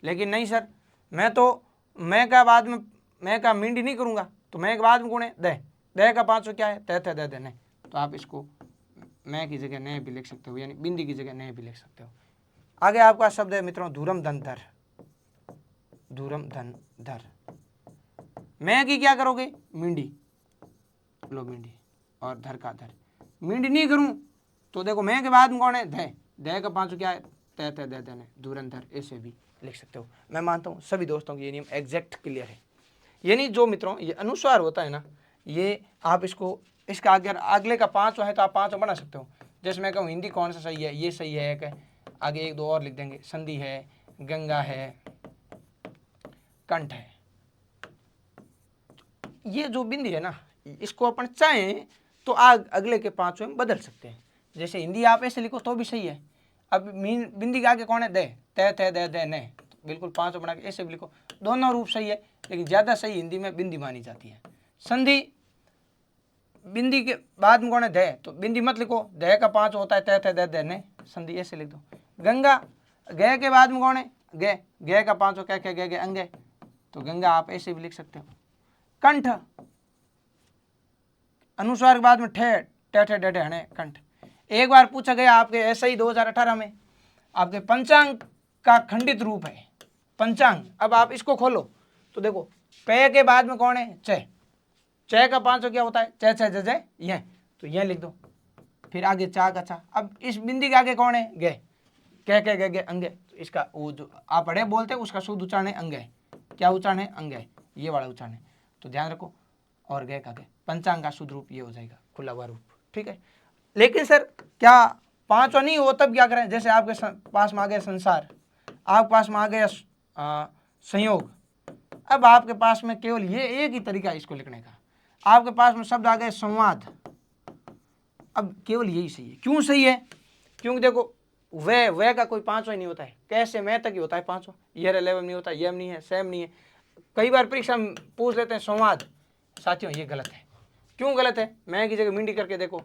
लेकिन नहीं सर मैं तो मैं का बाद में मैं का मींडी नहीं करूँगा, तो मैं के बाद में कौन है? दे। दे का पांचों क्या है? तय दे देने। तो आप इसको मैं की जगह नए भी लिख सकते हो, यानी बिंदी की जगह नए भी लिख सकते हो। आगे आपका शब्द है मित्रों धूरम धन धर, धूरम धन धर। मैं की क्या करोगे? मींडी लो मींडी और धर का धर। मींडी नहीं करूं तो देखो मैं के बाद में कौन है? धय। धय का पांचों क्या है? तय तय दे देने, धूरंधर, ऐसे भी लिख सकते हो। मैं मानता हूँ सभी दोस्तों की ये नियम एग्जैक्ट क्लियर है। यानी जो मित्रों ये अनुस्वार होता है ना, ये आप इसको इसका अगर अगले का पांचों है तो आप पांचों बना सकते हो। जैसे मैं कहूँ हिंदी कौन सा सही है? ये सही है, एक आगे एक दो और लिख देंगे, संधि है, गंगा है, कंठ है। ये जो बिंदी है ना, इसको अपन चाहें तो अगले के पांचों में बदल सकते हैं। जैसे हिंदी आप ऐसे लिखो तो भी सही है। अब बिंदी के आगे कौन है? दे। तय तय दे दे ने, तो बिल्कुल पांचों बना के ऐसे भी लिखो, दोनों रूप सही है। लेकिन ज़्यादा सही हिंदी में बिंदी मानी जाती है। संधि बिंदी के बाद में कौन है? दे, तो बिंदी मत लिखो, दे का पांच होता है तय तय दे दे ने, संधि ऐसे लिख दो। गंगा, गय के बाद में कौन है? गय। गय का पांचों क्या क्या? गय गय अंगे, तो गंगा आप ऐसे भी लिख सकते हो। कंठ, अनुस्वार के बाद में ठे टे ठे डे हणे कंठ। एक बार पूछा गया आपके ऐसा ही 2018 में, आपके पंचांग का खंडित रूप है पंचांग। अब आप इसको खोलो तो देखो पे के बाद में कौन है? च। च का पांचों क्या होता है? च छ ज ज ये, तो ये लिख दो। फिर आगे चा का चा। अब इस बिंदी के आगे कौन है? गे। कह के गे गे अंगे, तो इसका वो जो आप पढ़े बोलते हैं उसका शुद्ध उच्चारण है अंगे। क्या उच्चारण है? अंगे, ये वाला उच्चारण है, तो ध्यान रखो। और गए का गए, पंचांग का शुद्ध रूप ये हो जाएगा, खुला हुआ रूप, ठीक है। लेकिन सर क्या पांचों नहीं हो तब क्या करें? जैसे आपके पास में आ गया संसार, आपके पास में आ गया संयोग, अब आपके पास में केवल ये एक ही तरीका है इसको लिखने का। आपके पास में शब्द आ गए संवाद। अब केवल यही सही है। क्यों सही है? क्योंकि देखो वह का कोई पांचवा नहीं होता है, कैसे मैं तक ही होता है पांचवा, ईयर 11 नहीं होता, यम नहीं है, सेम नहीं है। कई बार परीक्षा में पूछ लेते हैं संवाद, साथियों ये गलत है। क्यों गलत है? मैं की जगह मिंडी करके देखो।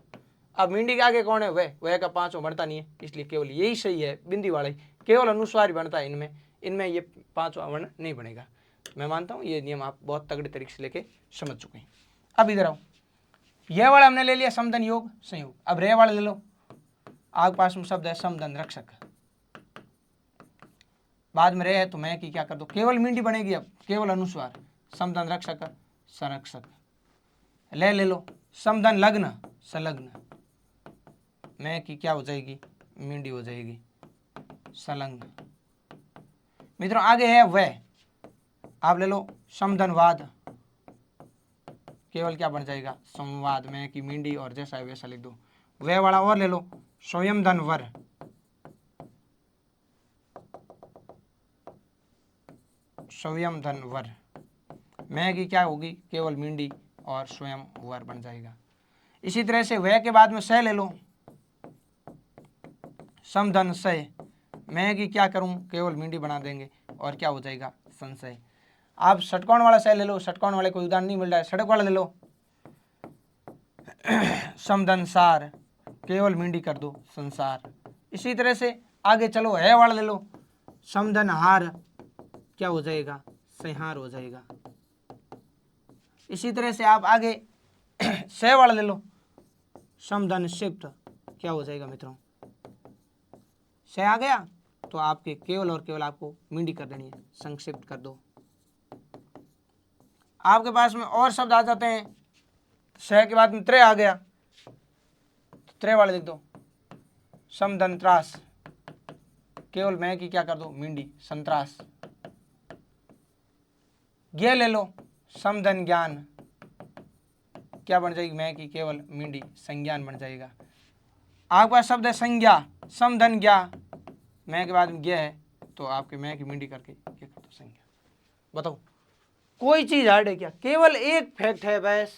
अब मिंडी के आगे कौन है? वह का पांचवा बनता नहीं है, इसलिए केवल यही सही है, बिंदी वाला ही, केवल अनुस्वार ही बनता है इनमें ये पांचवा वर्ण नहीं बनेगा। मैं मानता हूँ ये नियम आप बहुत तगड़े तरीके से लेके समझ चुके हैं। अब इधर आओ, यह वाला हमने ले लिया समधन योग संयोग। अब रे वाला ले लो। आपके पास में शब्द है समधन रक्षक, बाद में रे है तो मैं की क्या कर दो, केवल मिंडी बनेगी। अब केवल अनुस्वार, समधन रक्षक संरक्षक। ले लो समधन लग्न संलग्न, मैं की क्या हो जाएगी, मिंडी हो जाएगी संलग्न। मित्रों आगे है वह, आप ले लो समधनवाद, केवल क्या बन जाएगा संवाद, में की मिंडी और जैसा है वैसा लिख दो। वह वाला और ले लो स्वयं धन वर, स्वयं धन वर, मैं की क्या होगी केवल मिंडी और स्वयं वर बन जाएगा। इसी तरह से वह के बाद में सह ले लो समधन सह, मैं की क्या करूं केवल मिंडी बना देंगे और क्या हो जाएगा संशय। आप षटकोण वाला सह ले लो, षटकोण वाले कोई उदाहरण नहीं मिल रहा है, षटक वाला ले लो समधन सार, केवल मिंडी कर दो संसार। इसी तरह से आगे चलो है वाला ले लो समधन हार, क्या हो जाएगा संहार हो जाएगा। इसी तरह से आप आगे सह वाला ले लो समधन शिफ्ट, क्या हो जाएगा मित्रों सह आ गया तो आपके केवल और केवल आपको मिंडी कर देनी है, संक्षिप्त कर दो। आपके पास में और शब्द आ जाते हैं, सह के बाद में त्रे आ गया, त्रे वाले लिख दो समधन त्रास, केवल मैं की क्या कर दो मिंडी संत्रास। ज्ञ ले लो समधन ज्ञान, क्या बन जाएगी मैं की केवल मिंडी संज्ञान बन जाएगा। आपके पास शब्द है संज्ञा समधन ज्ञा, मैं के बाद में ज्ञ है तो आपके मैं की मिंडी करके क्या कर दो संज्ञा। बताओ कोई चीज हार्ड है क्या? केवल एक फैक्ट है बस,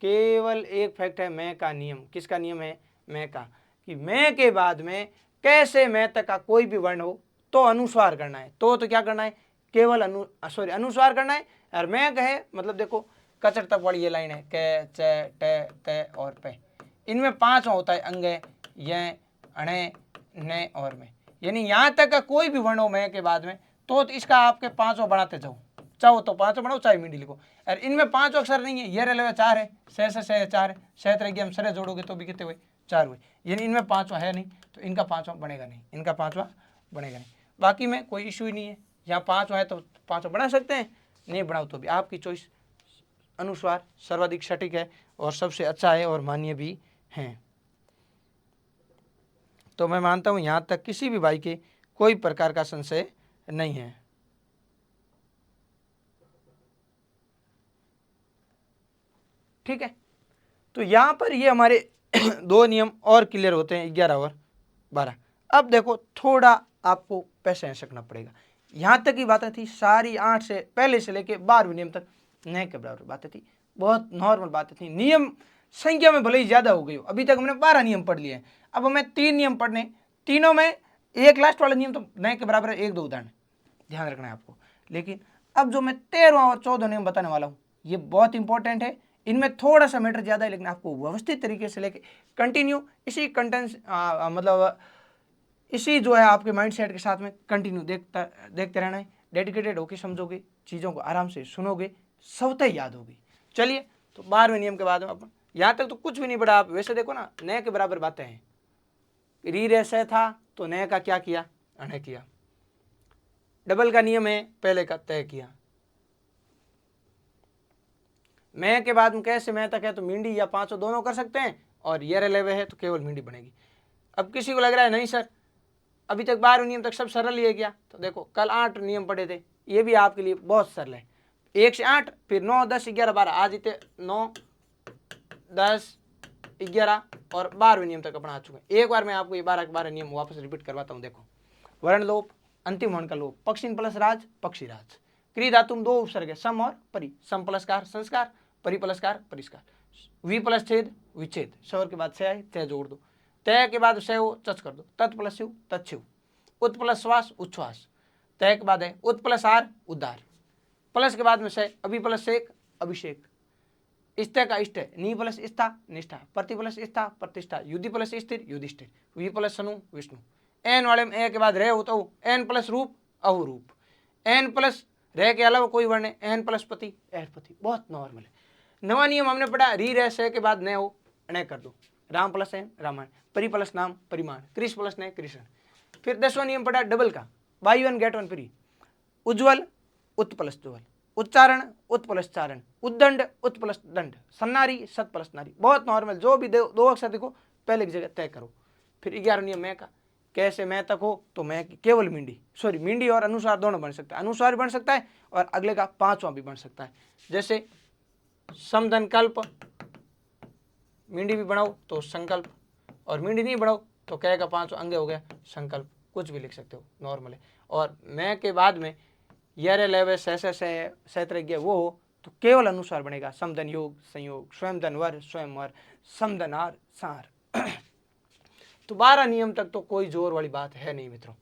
केवल एक फैक्ट है मैं का नियम। किसका नियम है? मैं का, कि मैं के बाद में कैसे मैं तक का कोई भी वर्ण हो तो अनुस्वार करना है, तो क्या करना है केवल अनुस्वार करना है। और मैं कहे मतलब देखो कचर तक वाली ये लाइन है क च ट त और पे, इनमें पांचवा होता है अंग य अणे न और में, यानी यहाँ तक का कोई भी वर्ण हो मैं के बाद में तो इसका आपके पांचवा बनाते जाओ, चाहो तो पांचवा बनाओ चाहे मिंडी लिखो। और इनमें पांचों अक्षर नहीं है, ये रहे चार है, से चार है, सह रहेगी हम सरे जोड़ोगे तो भी कितने हुए चार हुए, यानी इनमें पांचवा है नहीं तो इनका पांचवा बनेगा नहीं, इनका पांचवा बनेगा नहीं। बाकी में कोई इशू ही नहीं है, यहाँ पांचवा है तो पांचवा बना सकते हैं, नहीं बनाओ तो भी आपकी चॉइस अनुसार सर्वाधिक सटीक है और सबसे अच्छा है और मान्य भी है। तो मैं मानता हूँ यहाँ तक किसी भी भाई के कोई प्रकार का संशय नहीं है। ठीक है, तो यहाँ पर ये हमारे दो नियम और क्लियर होते हैं 11 और 12। अब देखो थोड़ा आपको पेशेंस रखना पड़ेगा। यहाँ तक की बातें थी सारी 8 से पहले से लेके 12वें नियम तक नए के बराबर बातें थी, बहुत नॉर्मल बातें थी। नियम संख्या में भले ही ज़्यादा हो गई हो, अभी तक हमने 12 नियम पढ़ लिए हैं, अब हमें 3 नियम पढ़ने, तीनों में एक लास्ट वाला नियम तो नए के बराबर है, 1-2 उदाहरण ध्यान रखना है आपको। लेकिन अब जो मैं 13वां और 14वां नियम बताने वाला हूँ ये बहुत इंपॉर्टेंट है, इनमें थोड़ा सा मैटर ज़्यादा है लेकिन आपको व्यवस्थित तरीके से लेके कंटिन्यू इसी कंटेंट मतलब इसी जो है आपके माइंडसेट के साथ में कंटिन्यू देखते रहना है। डेडिकेटेड होकर समझोगे, चीज़ों को आराम से सुनोगे, स्वतः याद होगी। चलिए तो 12वें नियम के बाद में अपन यहाँ तक तो कुछ भी नहीं पढ़ा। आप वैसे देखो ना, नए के बराबर बातें हैं, री रेसे था तो नए का क्या किया अणे किया, डबल का नियम है पहले का तय किया, मैं के बाद में कैसे मैं तक है तो मिंडी या पांचों दोनों कर सकते हैं, और ये रेलेवे है तो केवल मिंडी बनेगी। अब किसी को लग रहा है नहीं सर अभी तक 12 नियम तक सब सरल ही है क्या, तो देखो कल 8 नियम पढ़े थे, ये भी आपके लिए बहुत सरल है। 1 से 8 फिर 9 10 11 12, आज इतने 9 10 11 और 12वें नियम तक अपना आ चुके हैं। एक बार मैं आपको ये 12 के 12 नियम वापस रिपीट करवाता हूँ। देखो वर्ण लोप, अंतिम वर्ण का लोप, पक्षी प्लस राज पक्षी राज, क्री धातु में दो उपसर्ग है, सम और परि। सम प्लस कार संस्कार, परि प्लस कार परिष्कार। वि प्लस छेद विच्छेद, स्वर के बाद से आए तय जोड़ दो, तय के बाद से हो चच कर दो, तत् प्लस शिव तत्शिव, उत प्लस श्वास उच्छ्वास, तय के बाद है उत प्लस आर उद्धार, प्लस के बाद में से अभि प्लस शेख अभिषेक, इष्ट का इष्ट, नी प्लस स्था निष्ठा, प्रति प्लस स्था प्रतिष्ठा, युद्धि प्लस स्थिर युधिष्ठिर, वी प्लस सनु विष्णु। एन वाले में ए के बाद रह होता हो, एन प्लस रूप अहुरूप, एन प्लस रह के अलावा कोई वर्ण है, एन प्लस पति एहपति, बहुत नॉर्मल है। नवा नियम हमने पढ़ा, री रह से के बाद न हो न कर दो, राम प्लस एन रामायण, परि प्लस नाम परिमाण, कृष प्लस न कृष्ण। फिर 10वां नियम पढ़ा डबल का, buy one get one free, उज्ज्वल उत प्लस ज्वल, उच्चारण उत प्लस चारण, उद्दंड उत प्लस दंड, सन्नारी सत प्लस नारी, बहुत नॉर्मल। जो भी दो अक्षर देखो पहले की जगह तय करो। फिर 11 नियम मैं का, कैसे मैं तक हो तो मैं केवल मिंडी, सॉरी मिंडी और अनुस्वार दोनों बन सकता है, अनुस्वार भी बन सकता है और अगले का पांचवा भी बन सकता है। जैसे समधन कल्प, मिंडी भी बनाओ तो संकल्प, और मिंडी नहीं बनाओ तो कह का पांचवा अंग हो गया संकल्प, कुछ भी लिख सकते हो नॉर्मल है। और मैं के बाद में यरे लेवे सैत्र वो हो तो केवल अनुस्वार बनेगा, समधन योग संयोग, स्वयं धन वर स्वयं वर, समधनार सार। तो 12 नियम तक तो कोई जोर वाली बात है नहीं मित्रों।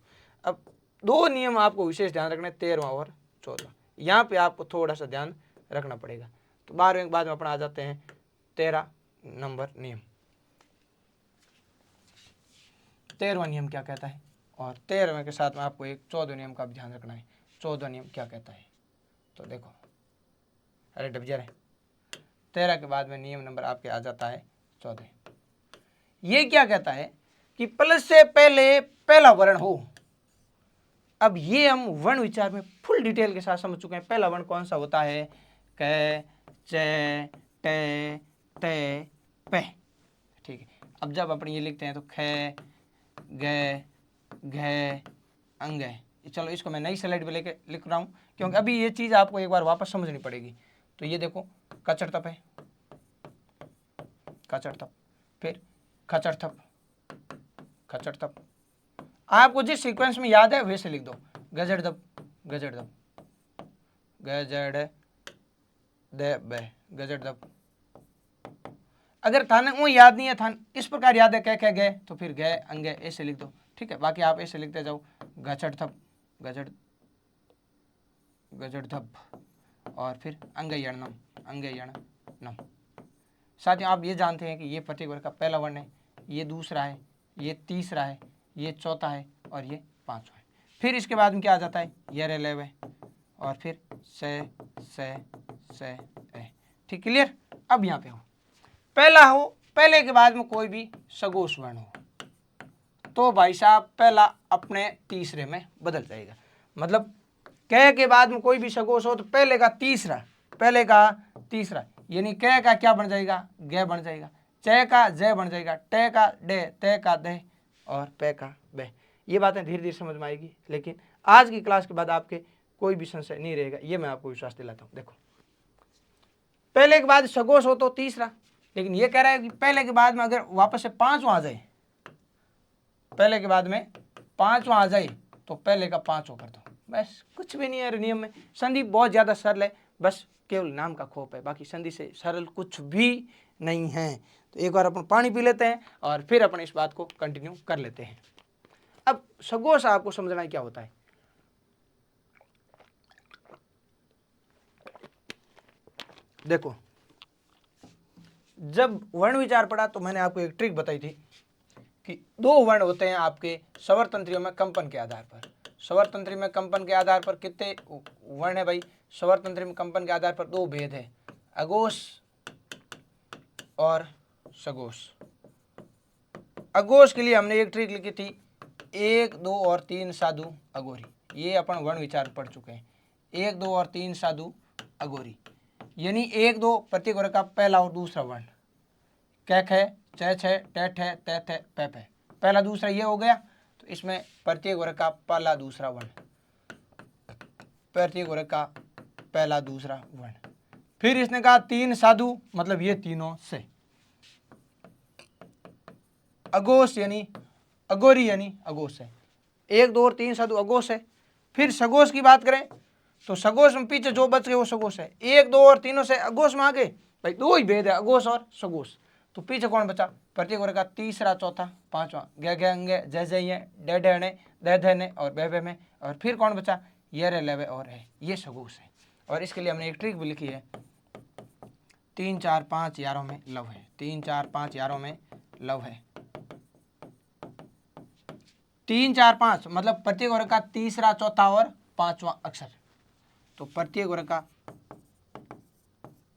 अब 2 नियम आपको विशेष ध्यान रखना है, 13वां और 14वां, यहाँ पे आपको थोड़ा सा ध्यान रखना पड़ेगा। तो 12वें के बाद में अपना आ जाते हैं 13 नंबर नियम। 13वां नियम क्या कहता है, और 13वें के साथ में आपको एक 14वें नियम का भी ध्यान रखना है। 14वां नियम क्या कहता है तो देखो, अरे डबजर है, 13 के बाद में नियम नंबर आपके आ जाता है 14। ये क्या कहता है कि प्लस से पहले पहला वर्ण हो। अब ये हम वर्ण विचार में फुल डिटेल के साथ समझ चुके हैं। पहला वर्ण कौन सा होता है, क च ट त प, ठीक है। अब जब अपन ये लिखते हैं तो ख ग घ अंग, चलो इसको मैं नई स्लाइड पे लेके लिख रहा हूँ क्योंकि अभी ये चीज आपको एक बार वापस समझनी पड़ेगी। तो ये देखो कचड़ तप है, कचड़ तप, फिर खचड़ थप, खचड़ तप। आपको जिस सीक्वेंस में याद है वैसे लिख दो, गजड़ दप गजड़ दप, गजड़ दे बे गजड़ दप। अगर थाने वो याद नहीं है, थान इस प्रकार याद है कह गए तो फिर गए अंगे ऐसे लिख दो, ठीक है। बाकी आप ऐसे लिखते जाओ, गचड़ थप गजड़ गजड़ थप, और फिर अंगयणनम अंगयणनम। साथियों आप ये जानते हैं कि ये प्रत्येक वर्ग का पहला वर्ण है, ये दूसरा है, ये तीसरा है, ये चौथा है और ये पांचवा है। फिर इसके बाद में क्या आ जाता है, ये लेवे और फिर से ए, ठीक क्लियर। अब यहाँ पे हो पहला हो, पहले के बाद में कोई भी सगोश वर्ण हो तो भाई साहब पहला अपने तीसरे में बदल जाएगा। मतलब क के बाद में कोई भी सगोश हो तो पहले का तीसरा, पहले का तीसरा, यानी क का क्या बन जाएगा, ग बन जाएगा, च का ज बन जाएगा, ट का डे, त का दे और पे का बे। ये बातें धीरे धीरे समझ में आएगी, लेकिन आज की क्लास के बाद आपके कोई भी संशय नहीं रहेगा, ये मैं आपको विश्वास दिलाता हूँ। देखो पहले के बाद सगोश हो तो तीसरा, लेकिन ये कह रहा है कि पहले के बाद में अगर वापस से पांचवा आ जाए, पहले के बाद में पांचवा आ जाए तो पहले का पांचवा कर दो, बस कुछ भी नहीं है नियम में। संधि बहुत ज्यादा सरल है, बस केवल नाम का खोप है, बाकी संधि से सरल कुछ भी नहीं है। तो एक बार अपन पानी पी लेते हैं और फिर अपन इस बात को कंटिन्यू कर लेते हैं। अब सगोश आपको समझना क्या होता है। देखो जब वर्ण विचार पढ़ा तो मैंने आपको एक ट्रिक बताई थी कि 2 वर्ण होते हैं आपके स्वर तंत्रियों में कंपन के आधार पर। स्वर तंत्री में कंपन के आधार पर कितने वर्ण है भाई, स्वर तंत्री में कंपन के आधार पर 2 भेद है, अघोष और सघोष। अघोष के लिए हमने एक ट्रिक लिखी थी, 1 2 और 3 साधु अघोरी, ये अपन वर्ण विचार पढ़ चुके हैं। 1 2 और 3 साधु अघोरी, यानी 1 2 प्रत्येक वर्ग का पहला और दूसरा वर्ण, क ख च छ ट ठ त थ प प, पहला दूसरा ये हो गया। तो इसमें प्रत्येक वर्ग का पहला दूसरा वर्ण, प्रत्येक वर्ग का पहला दूसरा वर्ण। फिर इसने कहा 3 साधु, मतलब ये तीनों से, अघोष यानी अघोरी यानी अघोष है, 1 2 और 3 साधु अघोष है। फिर सघोष की बात करें तो सगोश में पीछे जो बच गए वो सगोश है। 1 2 और तीनों से अगोश में आ गए भाई, दो ही भेद है अगोश और सगोश। तो पीछे कौन बचा? प्रत्येक वर्ग का तीसरा, चौथा, पांचवा, गे गे अंगे, जय जय, डे डे ने, दे दे ने और बे बे में। और फिर कौन बचा? ये रे लेवे और है, ये सगोश है। और इसके लिए हमने एक ट्रिक भी लिखी है, 3 4 5 यारों में लव है। 3 4 5 यारों में लव है। 3 4 5 मतलब प्रत्येक वर्ग का तीसरा, चौथा और पांचवा अक्षर। तो प्रत्येक वर्ग का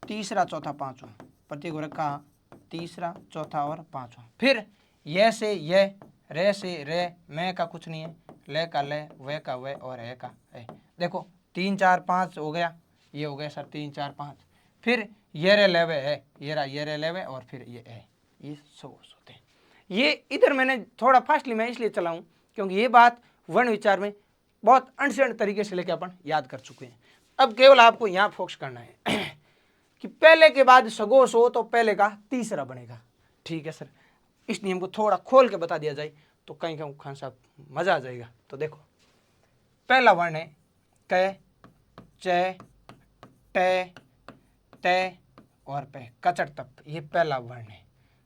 तीसरा, चौथा, पांचवा, प्रत्येक वर्ग का तीसरा, चौथा और पांचवा। फिर ये से ये, रे से रे, मैं का कुछ नहीं है, ले का ले, वे का वे और है का है। देखो 3 4 5 हो गया, ये हो गया सर 3 4 5। फिर ये रे लेवे है, ये रहा ये रे लेवे और फिर ये है, ये सगोश होते हैं। ये इधर मैंने थोड़ा फास्टली मैं इसलिए चलाऊं क्योंकि ये बात वर्ण विचार में बहुत अनसरण तरीके से लेकर अपन याद कर चुके हैं। अब केवल आपको यहाँ फोकस करना है कि पहले के बाद सगोश हो तो पहले का तीसरा बनेगा। ठीक है सर, इस नियम को थोड़ा खोल के बता दिया जाए तो कहीं कहीं खान साहब मजा आ जाएगा। तो देखो पहला वर्ण है क, च, ट, ते और पे, कचड़ तप, ये पहला वर्ण है।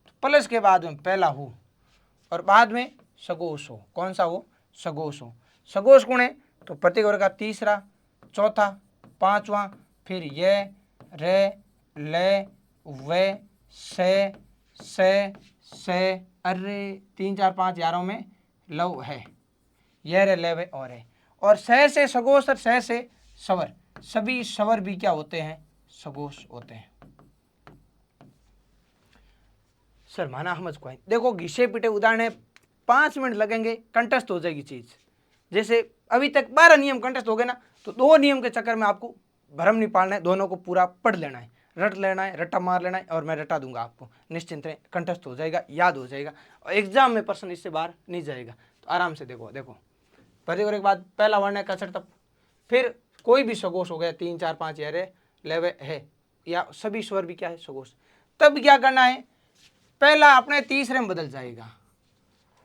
तो प्लस के बाद में पहला हो और बाद में सगोश हो। कौन सा हो? सगोश हो। सगोश कौन है? तो प्रत्येक वर्ग का तीसरा, चौथा, पांचवा, फिर ये, रे, ले, वे, से, अरे 3 4 5 यारों में लव है, ये रे ले वे और है। और से सगोश और से सवर, सभी सवर भी क्या होते हैं? सगोश होते हैं। सर माना समझ को देखो घिसे पिटे उदाहरण है, 5 मिनट लगेंगे, कंटस्ट हो जाएगी चीज। जैसे अभी तक 12 नियम कंटस्ट हो गए ना, तो 2 नियम के चक्कर में आपको भ्रम नहीं पालना है, दोनों को पूरा पढ़ लेना है, रट लेना है, रट्टा मार लेना है और मैं रटा दूंगा आपको, निश्चिंत रहे, कंटस्ट हो जाएगा, याद हो जाएगा और एग्जाम में पर्सन इससे बाहर नहीं जाएगा। तो आराम से देखो परिवार के बाद पहला वर्ण है कचड़ तप, फिर कोई भी सगोश हो गया 3 4 5 यारे लेवे है या सभी स्वर भी क्या है? सगोश। तब क्या करना है? पहला अपने तीसरे में बदल जाएगा,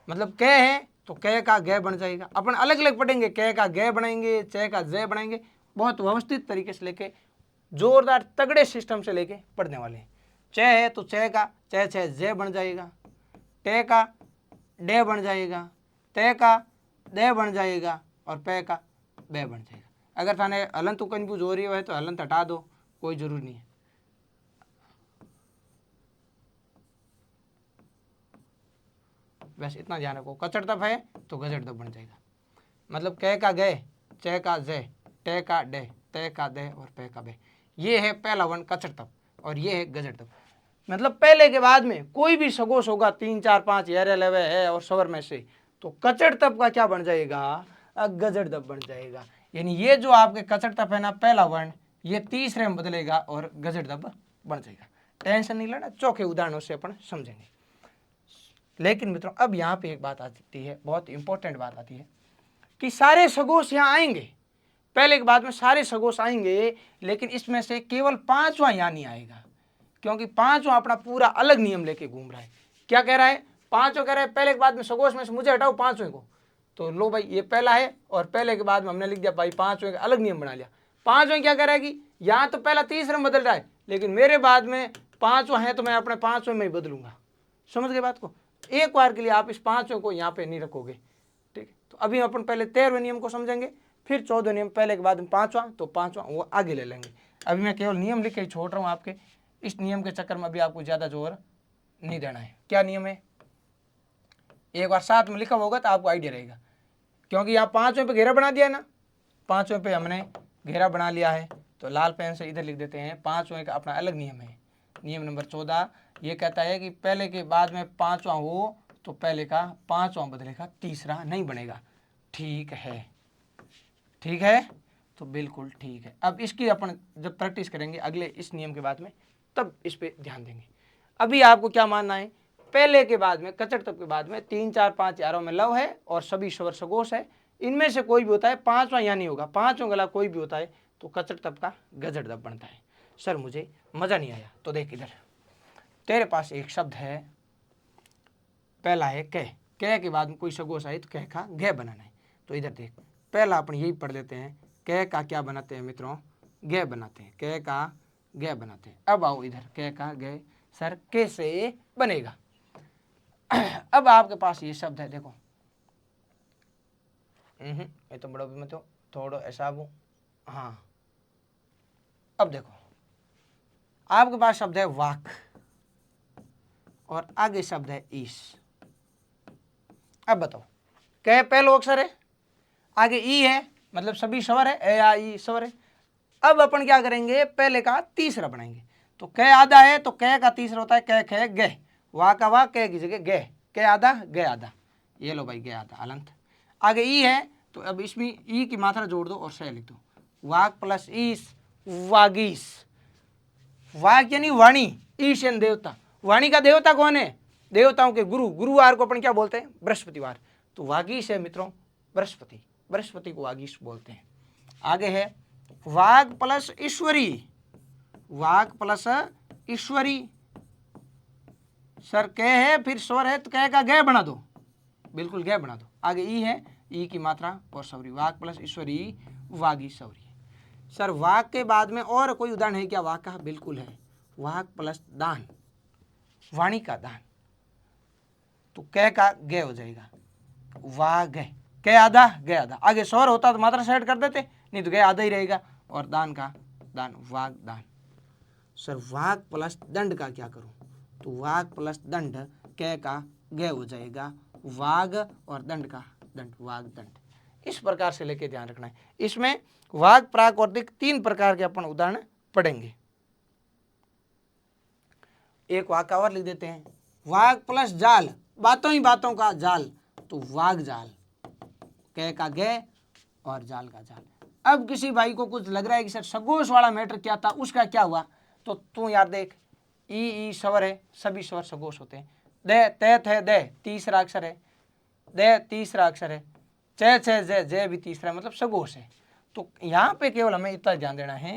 मतलब क है तो क का ग बन जाएगा। अपन अलग अलग पढ़ेंगे, क का ग बनाएंगे, च का ज बनाएंगे, बहुत व्यवस्थित तरीके से लेके जोरदार तगड़े सिस्टम से लेके पढ़ने वाले हैं। च है तो च का च ज बन जाएगा, टे का डे बन जाएगा, ते का दे बन जाएगा और पे का बे बन जाएगा। अगर थाने हलंत कंफ्यूज हो रही है तो हलंत हटा दो, कोई जरूरी नहीं है। बस इतना ध्यान रखो, कचड़ तप है तो गजड़ तप बन जाएगा, मतलब क का गए, च का जे, टे का डे, ते का दे और पे का बे। ये है पहला वर्ण कचड़ तप और ये है गजड़ तप। मतलब पहले के बाद में कोई भी सगोश होगा 3 4 5 यारे लेवे है और सवर में से, तो कचड़ तप का क्या बन जाएगा? गजड़ तप बन जाएगा। यानी ये जो आपके कचड़ तप है ना, पहला वर्ण ये तीसरे में बदलेगा और गजड़ तप बन जाएगा। टेंशन नहीं लेना, चौके उदाहरणों से अपन समझेंगे। लेकिन मित्रों अब यहाँ पे एक बात आती है, बहुत इंपॉर्टेंट बात आती है कि सारे सगोश यहाँ आएंगे, पहले के बाद में सारे सगोश आएंगे, लेकिन इसमें से केवल 5वां यहाँ नहीं आएगा, क्योंकि 5वां अपना पूरा अलग नियम लेके घूम रहा है। क्या कह रहा है? 5वां कह रहा है पहले के बाद में सगोश में से मुझे हटाओ 5वें को। तो लो भाई ये पहला है और पहले के बाद में हमने लिख दिया भाई 5वें का अलग नियम बना लिया। 5वें क्या कह रहा है कि यहाँ तो पहला तीसरे में बदल रहा है, लेकिन मेरे बाद में 5वां है तो मैं अपने 5वें में ही बदलूंगा। समझ गए बात को? एक बार के लिए आप इस 5वें को यहाँ पे नहीं रखोगे। ठीक, तो अभी अपन पहले 13वें नियम को समझेंगे, फिर 14वें नियम, पहले के बाद में 5वां, तो 5वां वो आगे ले लेंगे। अभी मैं केवल नियम लिख के ही छोड़ रहा हूँ आपके, इस नियम के चक्कर में अभी आपको ज़्यादा जोर नहीं देना है। क्या नियम है? एक बार साथ में लिखा होगा तो आपको आइडिया रहेगा, क्योंकि यहाँ 5वें पे घेरा बना दिया है ना, 5वें पे हमने घेरा बना लिया है, तो लाल पेन से इधर लिख देते हैं। 5वें का अपना अलग नियम है, नियम नंबर 14, ये कहता है कि पहले के बाद में 5वां हो तो पहले का 5वां बदलेगा, तीसरा नहीं बनेगा। ठीक है, ठीक है, तो बिल्कुल ठीक है। अब इसकी अपन जब प्रैक्टिस करेंगे अगले इस नियम के बाद में, तब इस पे ध्यान देंगे। अभी आपको क्या मानना है? पहले के बाद में कचड़ तप के बाद में 3 4 5 यारों में लव है और सभी स्वर सगोश है, इनमें से कोई भी होता है 5वां यहाँ नहीं होगा, 5वां गला कोई भी होता है तो कचड़ तप का गजड़ तप बनता है। सर मुझे मजा नहीं आया, तो देख इधर तेरे पास एक शब्द है, पहला है कह, कह के बाद में कोई सगोश आए तो कह का घ बनाना है। तो इधर देख, पहला अपन यही पढ़ लेते हैं कै का क्या बनाते हैं मित्रों, गे बनाते हैं, कै का गे बनाते हैं। अब आओ इधर, कै का गे सर कैसे बनेगा। अब आपके पास ये शब्द है, देखो ये तो बड़ा भी मत हो, थोड़ा ऐसा वो, हाँ अब देखो आपके पास शब्द है वाक और आगे शब्द है ईश। अब बताओ कै पहलो अक्षर है, आगे ई है, मतलब सभी स्वर है, ए आ ई स्वर है। अब अपन क्या करेंगे, पहले का तीसरा बनाएंगे। तो कै आधा है तो कै का तीसरा होता है कै खे गे, वाह का वाह, कै की जगह गे, कै आधा गे आधा, ये लो भाई गे आधा अलंत। आगे ई है तो अब इसमें ई की मात्रा जोड़ दो और सह लिख दो, वाक प्लस ईस वागीस। वाक यानी वाणी, ईश यानी देवता। वाणी का देवता कौन है, देवताओं के गुरु, गुरुवार को अपन क्या बोलते हैं, बृहस्पतिवार। तो वागीश है मित्रों बृहस्पति, बृहस्पति को वागीश बोलते हैं। आगे है वाग प्लस ईश्वरी, वाग प्लस ईश्वरी। सर कै है फिर स्वर है तो कै का गे बना दो, बिल्कुल गे बना दो। आगे ई है, ई की मात्रा और सवरी, वाग प्लस ईश्वरी वागी सवरी। सर वाग के बाद में और कोई उदाहरण है क्या वाग का, बिल्कुल है, वाग प्लस दान, वाणी का दान। तो कै का गे हो जाएगा, वाग कै आधा गे आधा। आगे स्वर होता तो मात्रा सेट कर देते, नहीं तो गे आधा ही रहेगा। और दान का दान, वाग दान। सर वाग प्लस दंड का क्या करूं, तो वाग प्लस दंड, कै का गे हो जाएगा, वाग और दंड का दंड, वाग दंड। इस प्रकार से लेके ध्यान रखना है। इसमें वाग प्राक और दिक तीन प्रकार के अपन उदाहरण पढ़ेंगे। एक वाग का और लिख देते हैं, वाग प्लस जाल, बातों ही बातों का जाल, तो वाग जाल, कै का गे और जाल का जाल। अब किसी भाई को कुछ लग रहा है कि सर सगोश वाला मैटर क्या था, उसका क्या हुआ, तो तू यार देख, ई स्वर है, सभी स्वर सगोश होते हैं। दे तैत है, दे तीसरा अक्षर है, दे तीसरा अक्षर है, चे छे जय जय भी तीसरा, मतलब सगोश है। तो यहाँ पे केवल हमें इतना ध्यान देना है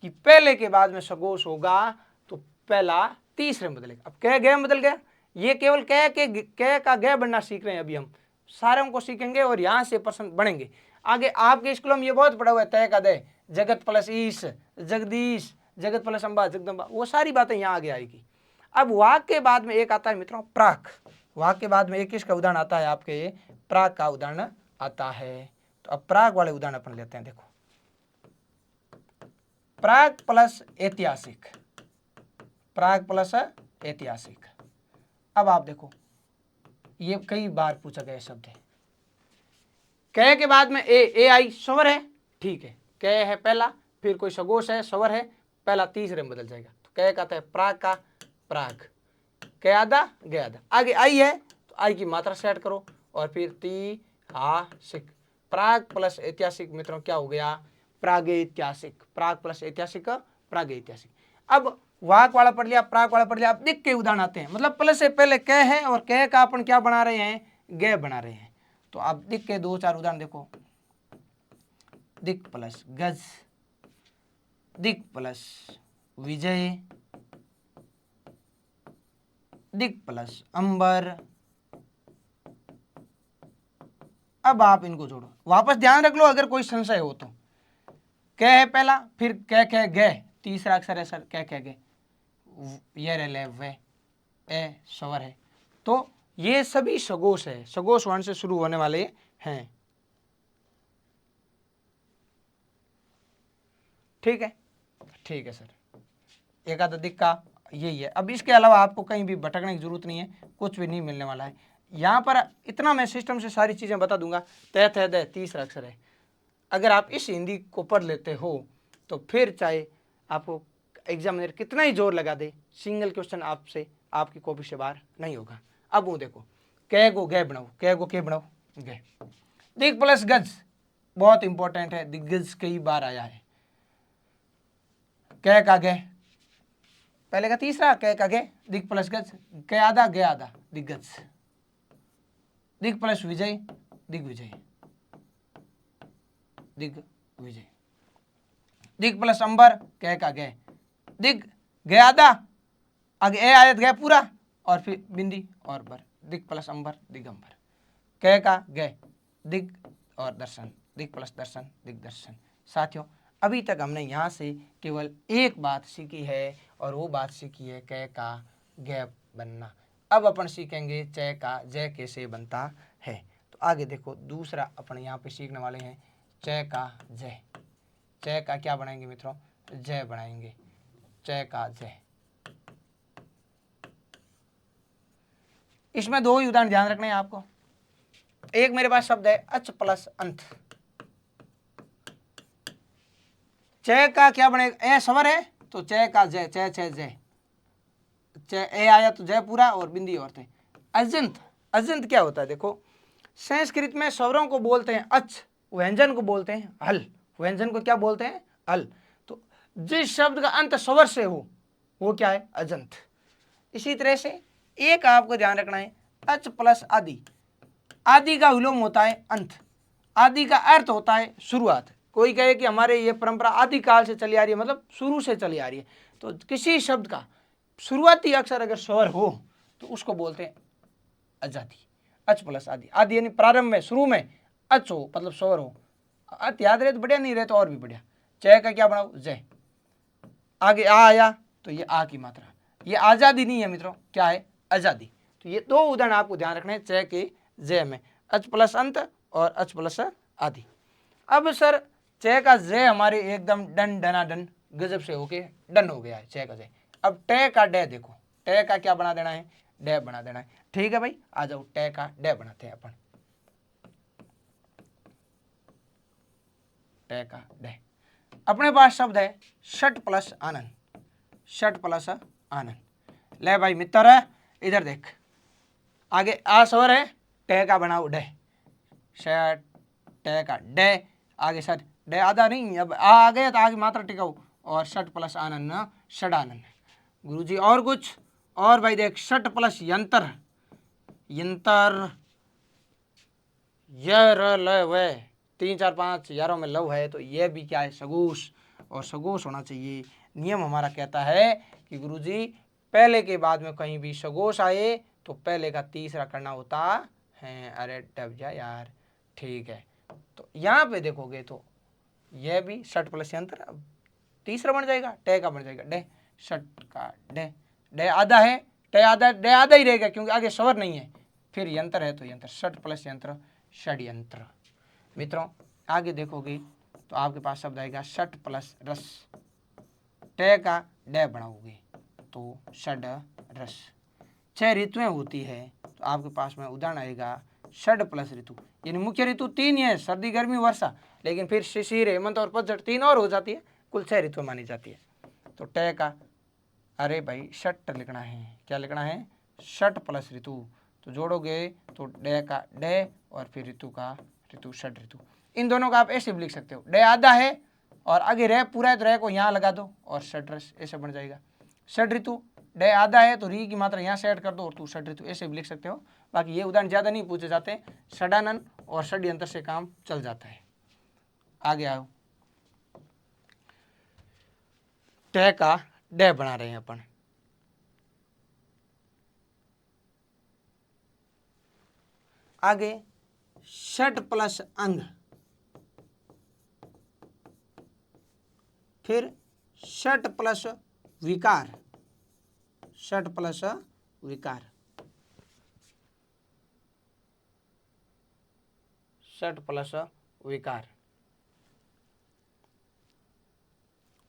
कि पहले के बाद में सगोश होगा तो पहला तीसरे में बदलेगा। अब कै गे बदल गया, ये केवल कै का गे बनना सीख रहे हैं अभी हम, सारे को सीखेंगे और यहाँ से प्रश्न बनेंगे। आगे आपके स्कूलों में ये बहुत पढ़ा हुआ है, तय का दे, जगत प्लस ईश जगदीश, जगत प्लस अम्बा जगदम्बा, वो सारी बातें यहाँ आगे आएगी। अब वाक के बाद में एक आता है मित्रों प्राक, वाक के बाद में एक किसका उदाहरण आता है, आपके प्राक का उदाहरण आता है। तो अब प्राक वाले उदाहरण अपन लेते हैं। देखो प्राक प्लस ऐतिहासिक, प्राक प्लस ऐतिहासिक। अब आप देखो ये कई बार पूछा गया शब्द है, कै के बाद में ए आई स्वर है, ठीक है, कै है पहला, फिर कोई सगोश है, स्वर है, पहला तीसरे में बदल जाएगा। तो कै कहता है प्राक का प्राक, कै आधा गे आधा। आगे आई है तो आई की मात्रा सेट करो और फिर ती हा सिक, प्राग प्लस ऐतिहासिक मित्रों क्या हो गया, प्रागैतिहासिक, प्राग प्लस ऐतिहासिक प्रागैतिहासिक। अब वाक वाला पढ़ लिया, प्राग वाला पढ़ लिया, अब दिक के उदाहरण आते हैं। मतलब प्लस से पहले कै है और कै का अपन क्या बना रहे हैं, गे बना रहे हैं। तो आप दिक के दो चार उदाहरण देखो, दिक प्लस गज, दिक प्लस विजय, दिक प्लस अंबर। अब आप इनको जोड़ो, वापस ध्यान रख लो अगर कोई संशय हो तो। कै है पहला, फिर कै कै गे, तीसरा अक्षर है सर कै कै गे, ये रह ले वे, ए स्वर है। तो ये सभी सगोश है, सगोश वर्ण से शुरू होने वाले हैं, ठीक है, ठीक है सर। एक आधा दिक का यही है। अब इसके अलावा आपको कहीं भी भटकने की जरूरत नहीं है, कुछ भी नहीं मिलने वाला है। यहाँ पर इतना मैं सिस्टम से सारी चीज़ें बता दूंगा। तय थे दे तीसरा अक्षर है, अगर आप इस हिंदी को पढ़ लेते हो तो फिर चाहे आपको एग्जामिनर कितना ही जोर लगा दे, सिंगल क्वेश्चन आपसे आपकी कॉपी से बाहर नहीं होगा। अब वो देखो, कै गो गे बनाओ, कै गो के बनाओ गे, दिग प्लस गज बहुत इंपॉर्टेंट है, दिग्गज कई बार आया है। कै का गे, पहले का तीसरा कै का गे, दिग प्लस गज, कै आधा गे आधा दिग्गज, दिग प्लस विजय दिग्विजय, दिग्विजय, दिग प्लस अंबर, कै का गे, दिग गे आधा, आगे ए आयत गए पूरा और फिर बिंदी और बर, दिग प्लस अंबर दिगंबर, कै का गे, दिग और दर्शन, दिग प्लस दर्शन दिग्दर्शन, साथियों अभी तक हमने यहाँ से केवल एक बात सीखी है और वो बात सीखी है कै का गैप बनना। अब अपन सीखेंगे चय का जय कैसे बनता है। तो आगे देखो दूसरा अपन यहाँ पे सीखने वाले हैं चय का जय। चय का क्या बनाएंगे मित्रों? जय बनाएंगे। चय का जय। इसमें दो ही उदाहरण ध्यान रखने हैं आपको। एक मेरे पास शब्द है अच प्लस अंत। चय का क्या बनेगा? ए स्वर है तो चय का जय, चय चय जय, चय ए आया तो जय पूरा और बिंदी और थे। अजंत, अजंत क्या होता है? देखो संस्कृत में स्वरों को बोलते हैं अच, व्यंजन को बोलते हैं हल। व्यंजन को क्या बोलते हैं? हल। तो जिस शब्द का अंत स्वर से हो वो क्या है? अजंत। इसी तरह से एक आपको ध्यान रखना है अच प्लस आदि। आदि का विलोम होता है अंत। आदि का अर्थ होता है शुरुआत। कोई कहे कि हमारे ये परंपरा आदि काल से चली आ रही है, मतलब शुरू से चली आ रही है। तो किसी शब्द का शुरुआती अक्षर अगर स्वर हो तो उसको बोलते हैं अजादि। अच प्लस आदि। आदि यानी प्रारंभ में, शुरू में अच हो मतलब स्वर हो। अत याद रहे तो बढ़िया, नहीं रहे तो और भी बढ़िया। चय का क्या बनाओ? जय। आगे आ आया तो ये आ की मात्रा। ये आजादी नहीं है मित्रों, क्या है? आजादी। तो ये दो उदाहरण आपको ध्यान रखने हैं चय के जय में, अच प्लस अंत और अच प्लस आदि। अब सर चय का जय हमारे एकदम डन डना डन गजब से होके डन हो गया है चय का जय। अब टय का डे देखो, टय का क्या बना देना है? डे बना देना है। ठीक है भाई, आ जाओ टय का डे बनाते हैं अपन। टय का डे। अपने पास शब्द है षट प्लस आनंद। षट प्लस आनंद। ले भाई मित्र है, इधर देख, आगे आ स्वर है, टय का बनाओ डे। षट टय का डे। आगे सर डे आधा नहीं, अब आ गया तो आगे मात्रा टिकाऊ और षट प्लस आनंद न षडानंद। गुरुजी और कुछ? और भाई देख षट प्लस यंत्र। यंत्र य र ल व 3 4 5 यारों में लव है तो ये भी क्या है? सगोश। और सगोश होना चाहिए। नियम हमारा कहता है कि गुरुजी पहले के बाद में कहीं भी सगोश आए तो पहले का तीसरा करना होता है। अरे डब जा यार, ठीक है। तो यहाँ पे देखोगे तो यह भी षट प्लस यंत्र अब तीसरा बन जाएगा, टय का बन जाएगा डे। षट का डे। डे आधा है, टय आधा, डे आधा ही रहेगा क्योंकि आगे स्वर नहीं है। फिर यंत्र है तो यंत्र, षट प्लस यंत्र षड्यंत्र। मित्रों आगे देखोगे तो आपके पास शब्द आएगा षट प्लस रस। टय का डे बनाओगे तो षड रस। 6 ऋतुएं होती है तो आपके पास में उदाहरण आएगा षड प्लस ऋतु। यानी मुख्य ऋतु 3 ही है, सर्दी गर्मी वर्षा, लेकिन फिर शिशिर हेमंत और पतझड़ 3 और हो जाती है, कुल 6 ऋतु मानी जाती है। तो टय का, अरे भाई षट लिखना है, क्या लिखना है? षट प्लस ऋतु। तो जोड़ोगे तो डे का डे और फिर ऋतु का ऋतु, षड ऋतु। इन दोनों का आप ऐसे भी लिख सकते हो, डे आधा है और आगे रह पूरा है तो रह को यहाँ लगा दो और षड रस, ऐसे बन जाएगा। षड ऋतु, डे आधा है तो री की मात्रा यहाँ से ऐड कर दो और तू षड ऋतु, ऐसे भी लिख सकते हो। बाकी ये उदाहरण ज़्यादा नहीं पूछे जाते, षडानंद और षड्यंत्र से काम चल जाता है। आगे आओ, टय का डे बना रहे हैं अपन। आगे षट प्लस अंग, फिर षट प्लस विकार। षट प्लस विकार, षट प्लस विकार।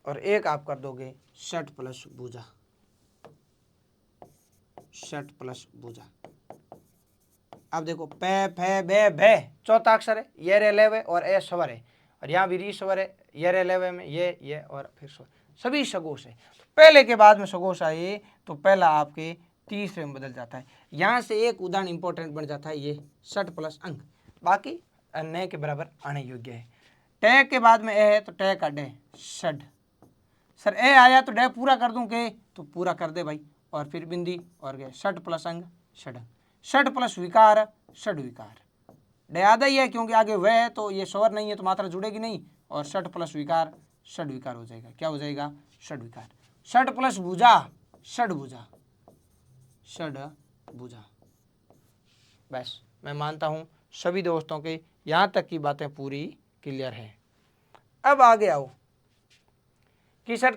और एक आप कर दोगे षट प्लस भुजा। षट प्लस भुजा। अब देखो पे फे बे भे चौथा अक्षर है, ये रे लेवे और ए स्वर है, और यहाँ भी री स्वर है, ये रे लेवे में ये और फिर स्वर, सभी सगोश है। तो पहले के बाद में सगोश आए तो पहला आपके तीसरे में बदल जाता है। यहाँ से एक उदाहरण इंपॉर्टेंट बन जाता है, ये षट प्लस अंग, बाकी अन्य के बराबर आने योग्य है। टय के बाद में ए है तो टय का डे षड। सर ए आया तो डे पूरा कर दूं के? तो पूरा कर दे भाई, और फिर बिंदी और गए, षट प्लस अंग षड। षट प्लस विकार षड विकार। डे आधा ही है क्योंकि आगे वह है तो ये स्वर नहीं है तो मात्रा जुड़ेगी नहीं, और षट प्लस विकार षड विकार हो जाएगा। क्या हो जाएगा? षड विकार। षट प्लस भुजा षड भुजा। षड भुजा। बस मैं मानता हूं सभी दोस्तों के यहाँ तक की बातें पूरी क्लियर है। अब आगे आओ कि सर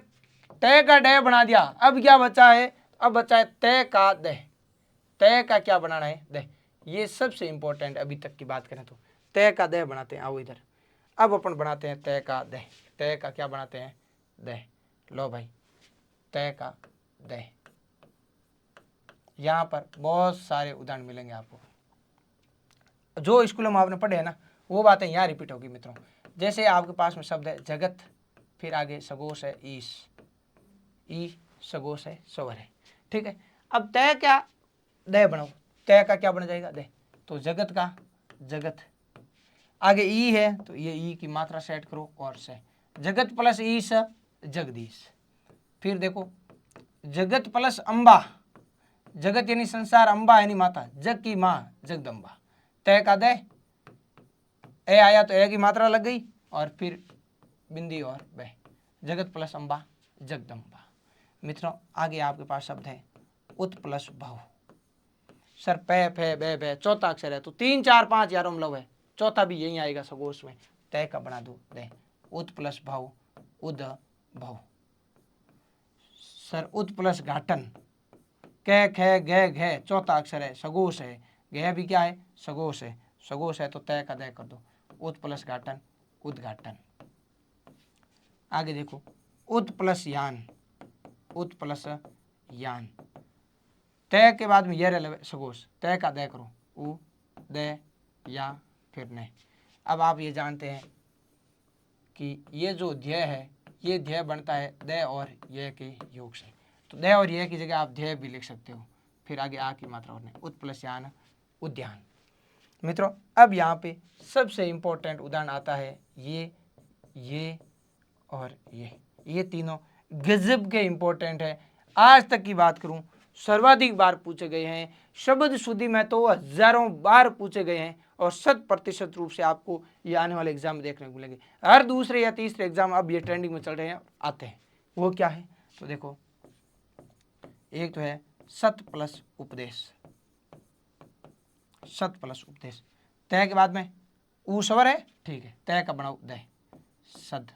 तय का डे बना दिया, अब क्या बचा है, अब बचा है तय का दह। तय का क्या बनाना है, दह। ये सबसे इंपॉर्टेंट अभी तक की बात करें तो तय का दह बनाते हैं। आओ इधर, अब अपन बनाते हैं तय का दह। तय का क्या बनाते हैं, दह। लो भाई तय का दह। यहाँ पर बहुत सारे उदाहरण मिलेंगे आपको, जो स्कूलों में आपने पढ़े हैं ना वो बातें यहाँ रिपीट होगी मित्रों। जैसे आपके पास में शब्द है जगत, फिर आगे सगोश है ईश, ई सगोश है सवर है, ठीक है। अब तय क्या दय बनाओ, तय का क्या बन जाएगा, दय। तो जगत का जगत, आगे ई है तो ये ई की मात्रा सेट करो और से, जगत प्लस ईश जगदीश। फिर देखो जगत प्लस अम्बा, जगत यानी संसार, अम्बा यानी माता, जग की माँ जगदम्बा। तय का दय, ए आया तो ए की मात्रा लग गई और फिर बिंदी और बह, जगत प्लस अम्बा जगदम्बा। मित्रों आगे आपके पास शब्द है उत प्लस भाव। सर पे फे बे बे चौथा अक्षर है तो 3 4 5 यारों में लव है, चौथा भी यही आएगा सगोश में। तय का बना दो दे, उत प्लस भाव उद भाव। सर उत प्लस घाटन, कै खे घे घे चौथा अक्षर है सगोश है, घे भी क्या है सगोश है, सगोश है तो तय का दय कर दो, उत प्लस घाटन उद्घाटन। आगे देखो उत प्लस यान, उत प्लस यान। तय के बाद में यह रह सगोश, तय का दय करो उ दय या फिर नहीं। अब आप ये जानते हैं कि ये जो ध्यय है ये ध्यय बनता है दय और यह के योग से, तो दय और यह की जगह आप ध्यय भी लिख सकते हो। फिर आगे आ की मात्रा और नहीं, उत प्लस यान उद्यान। मित्रों अब यहाँ पे सबसे इंपॉर्टेंट उदाहरण आता है ये और ये तीनों गजब के इंपॉर्टेंट है। आज तक की बात करूं सर्वाधिक बार पूछे गए हैं, शब्द शुद्धि में तो हजारों बार पूछे गए हैं और 100% रूप से आपको ये आने वाले एग्जाम में देखने को मिलेंगे। हर दूसरे या तीसरे एग्जाम अब ये ट्रेंडिंग में चल रहे हैं आते हैं। वो क्या है तो देखो, एक तो है सत प्लस उपदेश, सत प्लस उपदेश। तय के बाद में ऊ स्वर है, ठीक है, तय का बनाओ दय सद।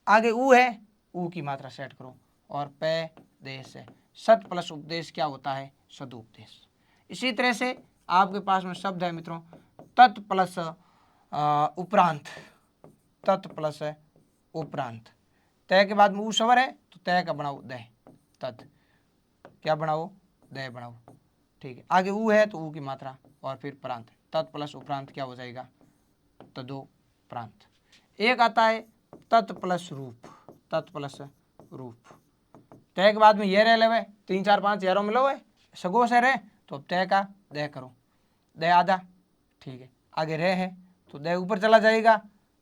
आगे ऊ है, ऊ की मात्रा सेट करो और पे देश है। सत प्लस उपदेश क्या होता है, सदुपदेश। इसी तरह से आपके पास में शब्द है मित्रों तत् प्लस उपरांत, तत् प्लस उपरांत। तय के बाद में ऊ स्वर है तो तय का बनाओ दय तत्, क्या बनाओ दय बनाओ, ठीक है। आगे ऊ है तो ऊ की मात्रा और फिर प्रांत, तत् प्लस उपरांत क्या हो जाएगा तदो प्रांत। एक आता है तत् प्लस रूप, तत् प्लस रूप। तय के बाद में ये रह ले 3 4 5 यारों में लो है सगोश है रे, तो अब तय का दय करो, दय आधा, ठीक है। आगे रह है तो दय ऊपर चला जाएगा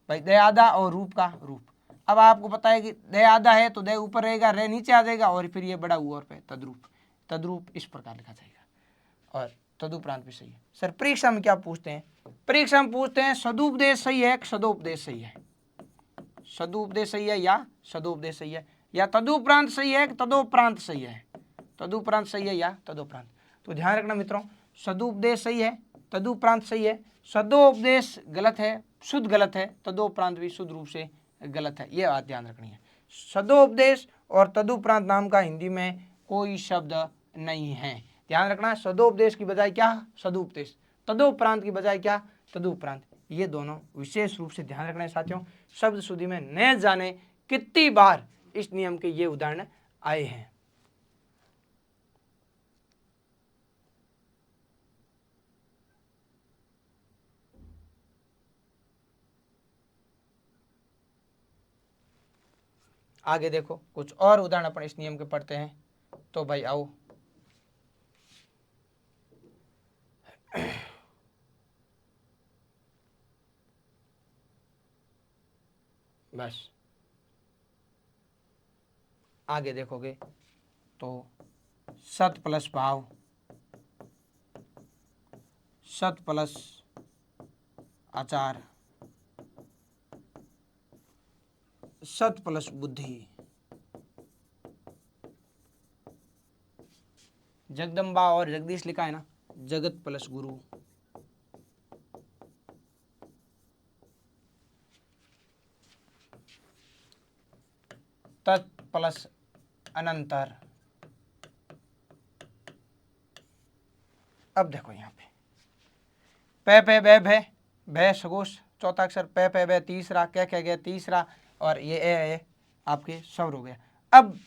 भाई, दय आधा और रूप का रूप। अब आपको पता है कि दय आधा है तो दय ऊपर रहेगा, रे नीचे आ जाएगा और फिर ये बड़ा हुआ और पे तद्रूप, तद्रूप इस प्रकार लिखा जाएगा। और तदुपरांत भी सही है। सर परीक्षा में क्या पूछते हैं, परीक्षा में पूछते हैं सदुपदेश सही है सदोपदेश सही है, सदुपदेश सही है या सदोपदेश सही है, या तदुपरांत सही है तदोपरांत सही है, तदुपरांत सही है या तदोपरांत। तो ध्यान रखना मित्रों, सदुपदेश सही है तदुपरांत सही है, सदोपदेश गलत है, शुद्ध गलत है, तदोपरांत भी शुद्ध रूप से गलत है, ये बात ध्यान रखनी है। सदोपदेश और तदुपरांत नाम का हिंदी में कोई शब्द नहीं है, ध्यान रखना। सदोपदेश की बजाय क्या सदुपदेश, तदोपरांत की बजाय क्या तदुपरांत, ये दोनों विशेष रूप से ध्यान रखना है साथियों। शब्द शुद्धि में न जाने कितनी बार इस नियम के ये उदाहरण आए हैं। आगे देखो कुछ और उदाहरण अपन इस नियम के पढ़ते हैं। तो भाई आओ बस आगे देखोगे तो सत प्लस भाव, सत प्लस आचार, सत प्लस बुद्धि, जगदम्बा और जगदीश लिखा है ना, जगत प्लस गुरु, तत् प्लस अनंतर। अब देखो यहाँ पे बे भे भे सगोश चौथा अक्षर, पे बे तीसरा, कह गया तीसरा, और ये ए आपके स्वर हो गया। अब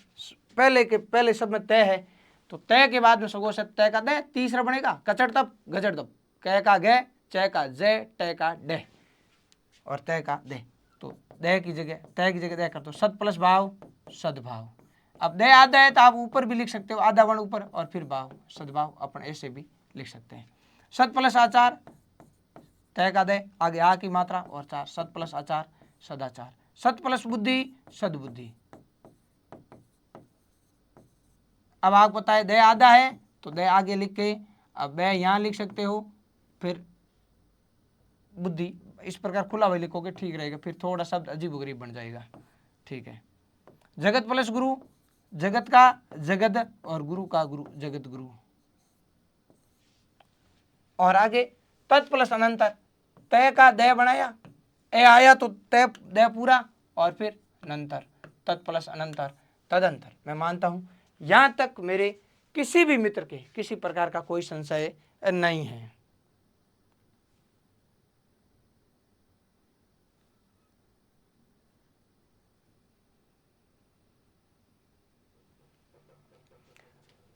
पहले शब्द में तय है, तो तय के बाद में सगोश है तय का दे, तीसरा बनेगा कचड़ तप गजड़ तप, कै का गे, च का जे, टे का डे और तय का दे। तो दे की जगह तय की जगह दे कर दो, सद प्लस भाव सद्भाव। अब दे आधा है तो आप ऊपर भी लिख सकते हो, आधा वर्ण ऊपर और फिर भाव सद्भाव, अपन ऐसे भी लिख सकते हैं। सत प्लस आचार, तय का दे, आगे आ की मात्रा और चार, सत प्लस आचार सदाचार। सत प्लस बुद्धि सद्बुद्धि। अब आपको पता है दे आधा है तो दे आगे लिख के अब बे यहाँ लिख सकते हो, फिर बुद्धि इस प्रकार खुला हुआ लिखोगे ठीक रहेगा, फिर थोड़ा शब्द अजीब गरीब बन जाएगा। ठीक है। जगत प्लस गुरु, जगत का जगत और गुरु का गुरु, जगत गुरु। और आगे तत् प्लस अनंतर, तय का दय बनाया, ए आया तो तय दय पूरा और फिर अनंतर, तत् प्लस अनंतर तदंतर। मैं मानता हूं यहां तक मेरे किसी भी मित्र के किसी प्रकार का कोई संशय नहीं है।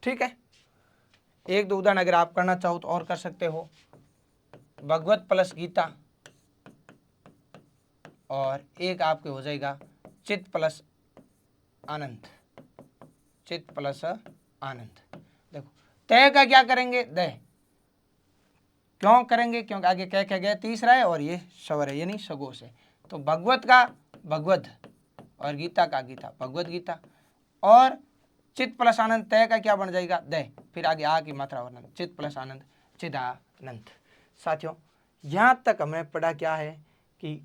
ठीक है। एक दो उदाहरण अगर आप करना चाहो तो और कर सकते हो। भगवत प्लस गीता और एक आपके हो जाएगा चित्त प्लस आनंद, चित्त प्लस आनंद। देखो तय का क्या करेंगे दय, क्यों करेंगे क्योंकि आगे कह गया तीसरा है और ये स्वर है यानी सगोश है। तो भगवत का भगवत और गीता का गीता भगवत गीता, और चित्त प्लस आनंद तय का क्या बन जाएगा दय, फिर आगे आ की मात्रा वर्णन, चित्त प्लस आनंद चिदानंद। साथियों यहाँ तक हमने पढ़ा क्या है कि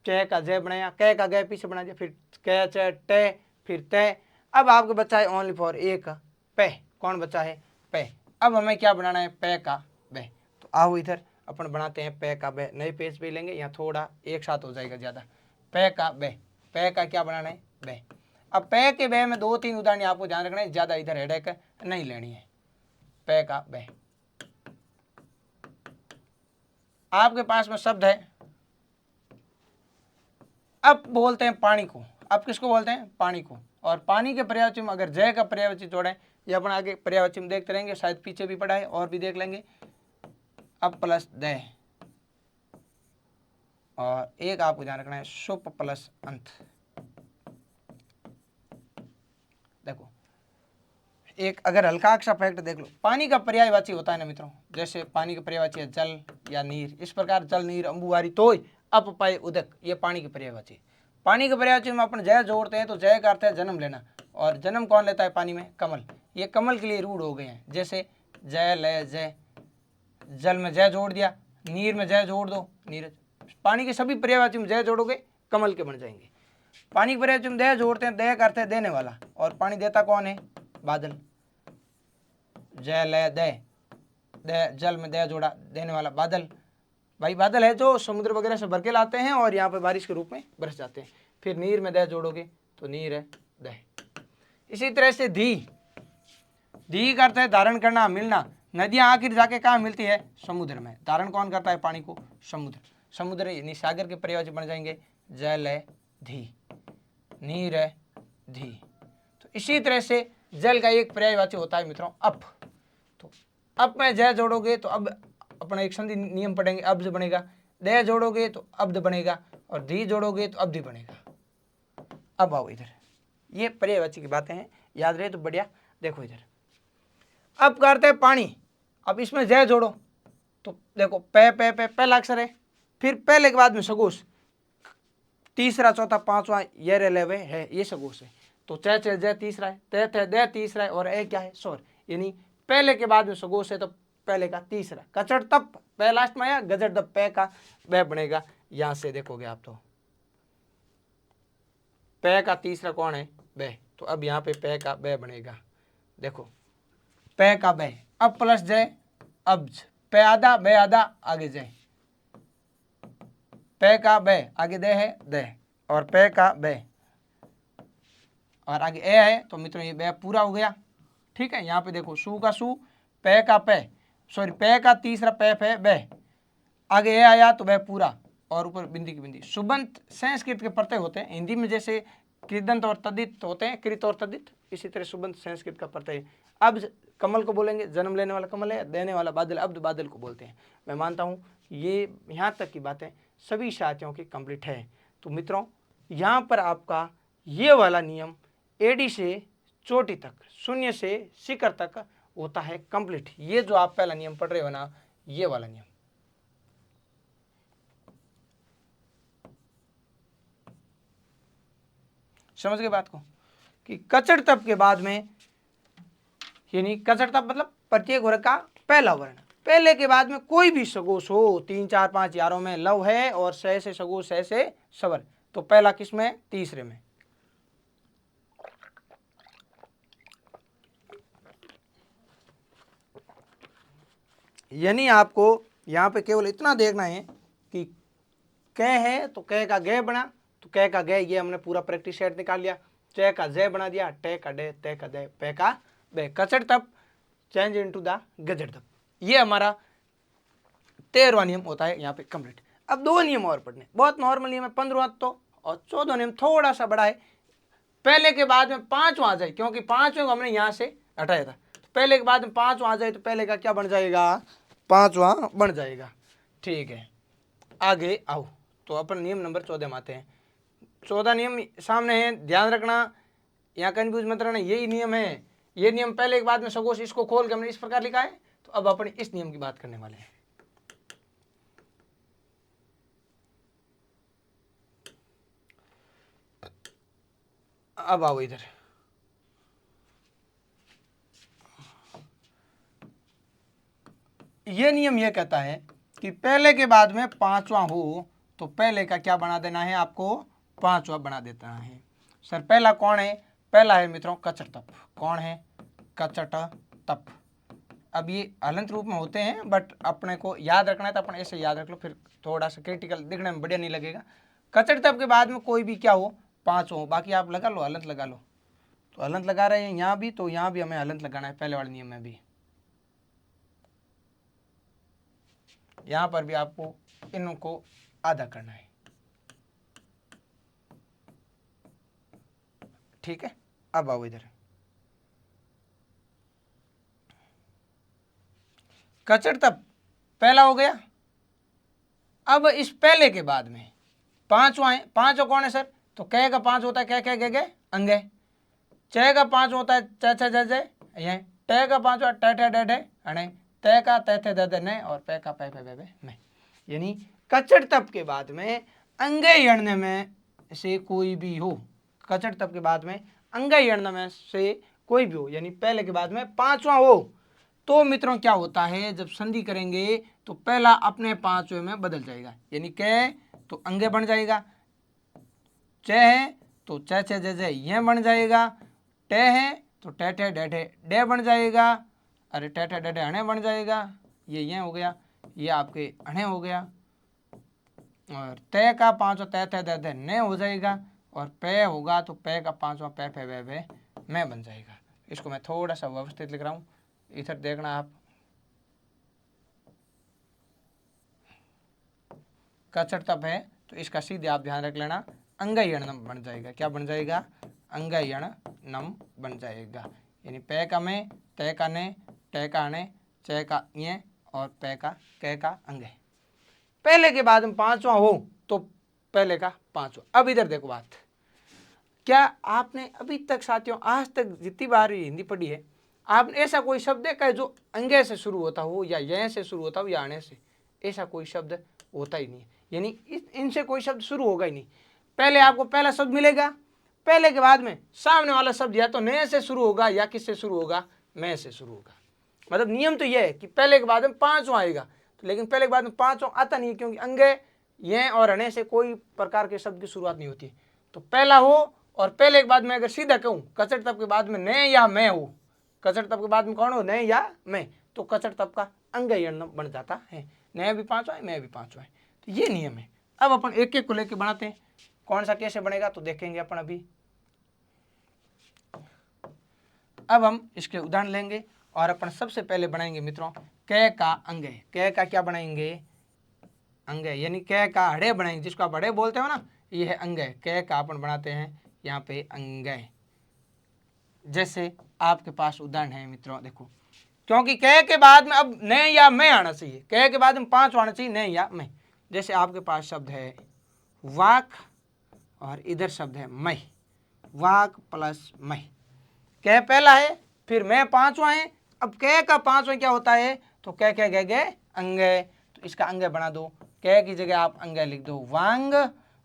च का जय बनाया, कै का गय पीछे बना दिया, फिर कै च टे फिर तय। अब आपको बचा है ओनली फॉर एक पे, कौन बचा है पे। अब हमें क्या बनाना है पे का बे। तो आओ इधर अपन बनाते हैं पे का बे, नए पेज पे लेंगे, यहाँ थोड़ा एक साथ हो जाएगा ज़्यादा। पे का बे, पे का क्या बनाना है बे। अब पे के बे में दो तीन उदाहरण आपको ध्यान रखना है, ज़्यादा इधर हेडेक नहीं लेनी है। पे का बे, आपके पास में शब्द है, अब बोलते हैं पानी को। अब किसको बोलते हैं पानी को, और पानी के पर्यायवाची में अगर जय का पर्यायवाची जोड़े, ये अपन आगे पर्यायवाची में देखते रहेंगे, शायद पीछे भी पढ़ा है और भी देख लेंगे। अब प्लस दय और एक आपको ध्यान रखना है सुप प्लस अंत। देखो एक अगर हल्का सा फैक्ट देख लो, पानी का पर्यायवाची होता है ना मित्रों, जैसे पानी का पर्यायवाची है जल या नीर, इस प्रकार जल नीर अंबुवारी तोय अप पाए उदक, ये पानी के पर्यायवाची। पानी के पर्यायवाची में अपन जय जोड़ते हैं तो जय का अर्थ है जन्म लेना, और जन्म कौन लेता है पानी में कमल, ये कमल के लिए रूढ़ हो गए हैं। जैसे जय लय जय, जल में जय जोड़ दिया, नीर में जय जोड़ दो नीरज। पानी के सभी पर्यायवाची में जय जोड़ोगे कमल के बन जाएंगे। पानी के पर्यायवाची में दय जोड़ते हैं, दय का अर्थ है देने वाला, और पानी देता कौन है बादल। जय लय दय, दय जल में दय जोड़ा देने वाला बादल, भाई बादल है जो समुद्र वगैरह से भर के लाते हैं और यहाँ पे बारिश के रूप में बरस जाते हैं। फिर नीर में दय जोड़ोगे तो नीर है दय। इसी तरह से धी, धी का अर्थ है धारण करना मिलना। नदियां आखिर जाके कहाँ मिलती है समुद्र में, धारण कौन करता है पानी को समुद्र। समुद्र यानी सागर के पर्यायवाची बन जाएंगे जल है धी, नीर है धी। तो इसी तरह से जल का एक पर्यायवाची होता है मित्रों अप। तो अप में जय जोड़ोगे तो अब अपना एक संधि नियम पढ़ेंगे, अब्ज बनेगा। दय जोड़ोगे तो अब्द बनेगा, और धी जोड़ोगे तो अब्धि बनेगा। अब आओ इधर, ये पर्यायवाची की बातें हैं, याद रहे तो बढ़िया। देखो इधर अब करते हैं पानी, अब इसमें जय जोड़ो तो देखो पे पे पे पहला अक्षर है, फिर पहले के बाद में सगोश, तीसरा चौथा पांचवा ये रेलेवे है, ये सगोश है। तो च च जय तीसरा है, तय तय दय तीसरा है, और ए क्या है स्वर, यानी पहले के बाद में सगोश है तो पहले का तीसरा। कचड़ तप पह लास्ट में आया, गजड़ दप पे का वह बनेगा। यहां से देखोगे आप तो पे का तीसरा कौन है बे, तो अब यहाँ पे पे का बे बनेगा। देखो पे का बे, अब प्लस जय अब्ज, पे आधा बे आधा आगे जय, पे का बे आगे दे है दे, और पे का बे। और आगे ए है तो मित्रों ये बे पूरा हो गया। ठीक है, यहाँ पे देखो सू का सू, पे का पे, सॉरी पे का तीसरा पे फे बे, आगे ए आया तो वह पूरा और ऊपर बिंदी की बिंदी। सुबंत संस्कृत के प्रत्यय होते हैं। हिंदी में जैसे कृदंत और तद्दित होते हैं, कृत और तद्दित, इसी तरह सुबंत संस्कृत का प्रत्यय। अब कमल को बोलेंगे, जन्म लेने वाला कमल है, देने वाला बादल, अब्द बादल को बोलते हैं। मैं मानता हूँ ये यहाँ तक की बातें सभी साथियों की कंप्लीट है। तो मित्रों यहाँ पर आपका ये वाला नियम एडी से चोटी तक, शून्य से शिखर तक होता है कंप्लीट। ये जो आप पहला नियम पढ़ रहे हो ना, ये वाला नियम। समझ गए बात को कि कचड़ तप के बाद में, यानी कचड़ तप मतलब प्रत्येक वर्ग का पहला वर्ण, पहले के बाद में कोई भी सगोश हो, 3 4 5 11 में लव है और सह से सगोश, सह से स्वर, तो पहला किस में? तीसरे में। यानी आपको यहाँ पे केवल इतना देखना है कि क है तो क का ग बना, तो क का ग, ये हमने पूरा प्रैक्टिस सेट निकाल लिया। च का ज बना दिया, ट का डे, त का दे, पे का बे। कचड़ तप चेंज इनटू द गजड़ तप, ये हमारा 13वां नियम होता है यहाँ पे कंप्लीट। अब 2 नियम और पढ़ने, बहुत नॉर्मल नियम है, 15वां तो, और 14वां नियम थोड़ा सा बड़ा है। पहले के बाद में 5वां आ जाए, क्योंकि 5वें को हमने यहाँ से हटाया था, तो पहले के बाद में 5वां आ जाए तो पहले का क्या बन जाएगा? 5वां बन जाएगा। ठीक है, आगे आओ, तो अपन नियम नंबर 14 में आते हैं। 14 नियम सामने है, ध्यान रखना, यहाँ कंफ्यूज मत रहना, यही नियम है। ये नियम पहले के बाद में सगोश, इसको खोल के हमने इस प्रकार लिखा है। तो अब अपन इस नियम की बात करने वाले हैं। अब आओ इधर, ये नियम ये कहता है कि पहले के बाद में 5वां हो तो पहले का क्या बना देना है? आपको 5वां बना देता है। सर पहला कौन है? पहला है मित्रों कचड़ तप। कौन है? कचड़ तप। अब ये हलंत रूप में होते हैं, बट अपने को याद रखना है तो अपन ऐसे याद रख लो, फिर थोड़ा सा क्रिटिकल दिखने में बढ़िया नहीं लगेगा। कचड़ तप के बाद में कोई भी क्या हो? 5 हो। बाकी आप लगा लो, हलंत लगा लो। तो हलंत लगा रहे हैं यहाँ भी, तो यहाँ भी हमें हलंत लगाना है पहले वाले नियम में भी। यहाँ पर भी आपको इनको आधा करना है। ठीक है, अब आओ इधर, कचड़ तप पहला हो गया। अब इस पहले के बाद में 5वां है। 5वां कौन है सर? तो क का 5 होता है क क ग अंगे, च का 5 होता है च छ ज ज ये, ट का 5 होता है ट ठ ड ढ अणे, त का त थ द द न, और पे का पे पे बे में। यानी कचड़ तप के बाद में अंगे यण्य में से कोई भी हो, कचड़ तप के बाद में अंगे यण्य में से कोई भी हो, यानी पहले के बाद में 5वां हो, तो मित्रों क्या होता है? जब संधि करेंगे तो पहला अपने 5वें में बदल जाएगा। यानी क तो अंगे बन जाएगा, च है तो च छ ज ज ये बन जाएगा, ट है तो ट ठ ड ढ डे बन जाएगा, अरे ट ठ ड ढ अणे बन जाएगा, ये हो गया, ये आपके अणे हो गया, और त का 5वां त थ द ध न हो जाएगा, और पे होगा तो पे का 5वां पे फे वे में बन जाएगा। इसको मैं थोड़ा सा व्यवस्थित लिख रहा हूँ, इधर देखना आप। कचड़ तप है तो इसका सीधे आप ध्यान रख लेना, अंगयणनम बन जाएगा। क्या बन जाएगा? अंगयणनम बन जाएगा। यानी पे का में, ते का ने, टे का अणे, च का ये, और पे का क का अंगे। पहले के बाद में 5वां हो तो पहले का 5वां। अब इधर देखो बात, क्या आपने अभी तक साथियों आज तक जितनी बार हिंदी पढ़ी है, आपने ऐसा कोई शब्द देखा है जो अंगे से शुरू होता हो, या ये से शुरू होता हो, या अणे से? ऐसा कोई शब्द होता ही नहीं है। यानी इनसे कोई शब्द शुरू होगा ही नहीं। पहले आपको पहला शब्द मिलेगा, पहले के बाद में सामने वाला शब्द या तो नए से शुरू होगा या किससे शुरू होगा? मैं से शुरू होगा। मतलब नियम तो यह है कि पहले के बाद में 5वां आएगा, तो लेकिन पहले के बाद में 5वां आता नहीं है, क्योंकि अंगे ये और अणे से कोई प्रकार के शब्द की शुरुआत नहीं होती है। तो पहला हो, और पहले के बाद में अगर सीधा कहूँ कचड़ तप के बाद में ने या मैं हो, कचड़ तप के बाद में कौन हो? ने या मैं, तो कचड़ तप का अंगयण्य बन जाता है। ने भी 5वां है, मैं भी 5वां है। तो ये नियम है। अब अपन एक एक को लेके बनाते हैं, कौन सा कैसे बनेगा तो देखेंगे अपन अभी। अब हम इसके उदाहरण लेंगे और अपन सबसे पहले बनाएंगे मित्रों क का अंगय। क का क्या बनाएंगे? अंगय, यानी क का हड़े बनाएंगे, जिसको आप हड़े बोलते हो ना, ये है अंगय। क का अपन बनाते हैं यहाँ पे अंगय। जैसे आपके पास उदाहरण है मित्रों, देखो, क्योंकि क के बाद में अब न या मैं आना चाहिए, क के बाद में 5 आना चाहिए, न या मैं। जैसे आपके पास शब्द है वाक और इधर शब्द है मैं, वाक प्लस मैं। क पहला है, फिर मैं पांचवा है। अब क का पांचवा क्या होता है? तो क गे अंगय, तो इसका अंगय बना दो। क की जगह आप अंगय लिख दो वांग,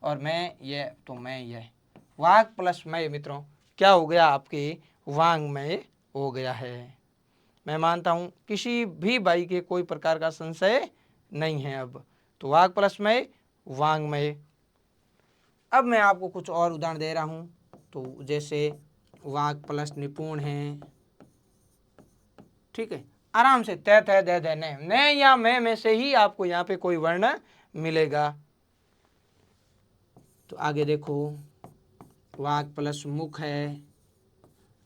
और मैं ये, तो मैं ये, वाक प्लस मैं मित्रों क्या हो गया? आपके वांगमय हो गया है। मैं मानता हूं किसी भी भाई के कोई प्रकार का संशय नहीं है। अब तो वाक प्लस मैं वांगमय। अब मैं आपको कुछ और उदाहरण दे रहा हूं, तो जैसे वाक प्लस निपुण है, ठीक है, आराम से तय तय दे दे न या मैं में से ही आपको यहाँ पे कोई वर्ण मिलेगा। तो आगे देखो, वाक प्लस मुख है,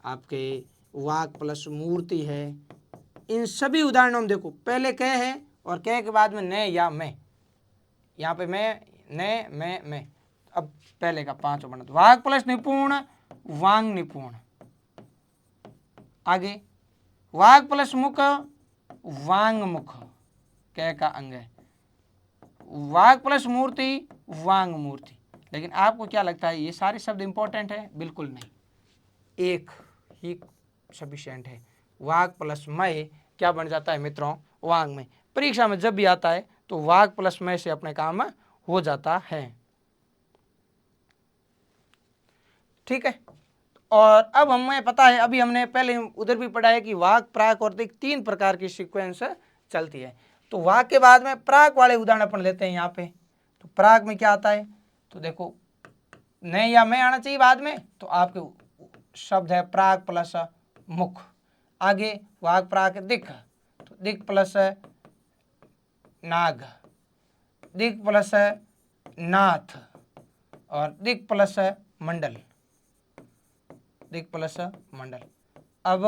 आपके वाक प्लस मूर्ति है। इन सभी उदाहरणों में देखो पहले क है और क के बाद में न या मैं, यहाँ पे मैं, न, मैं। अब पहले का 5 बना, वाक प्लस निपुण वांग निपुण। आगे वाक प्लस मुख वांग मुख, क का अंग है। वाक प्लस मूर्ति वांग मूर्ति। लेकिन आपको क्या लगता है ये सारे शब्द इंपॉर्टेंट है? बिल्कुल नहीं, एक ही सफिशिएंट है। वाक प्लस मय क्या बन जाता है मित्रों? वांग में। परीक्षा में जब भी आता है तो वाक प्लस मय से अपने काम हो जाता है, ठीक है। और अब हमें पता है, अभी हमने पहले उधर भी पढ़ा है कि वाक, प्राक और दिक् 3 प्रकार की सीक्वेंस चलती है। तो वाक के बाद में प्राक वाले उदाहरण अपन लेते हैं यहाँ पे। तो प्राक में क्या आता है? तो देखो न या मैं आना चाहिए बाद में, तो आपके शब्द है प्राक प्लस मुख। आगे वाक प्राक दिक्, तो दिक् प्लस नाग, दिक् प्लस नाथ, और दिक् प्लस मंडल, दिक् प्लस मंडल। अब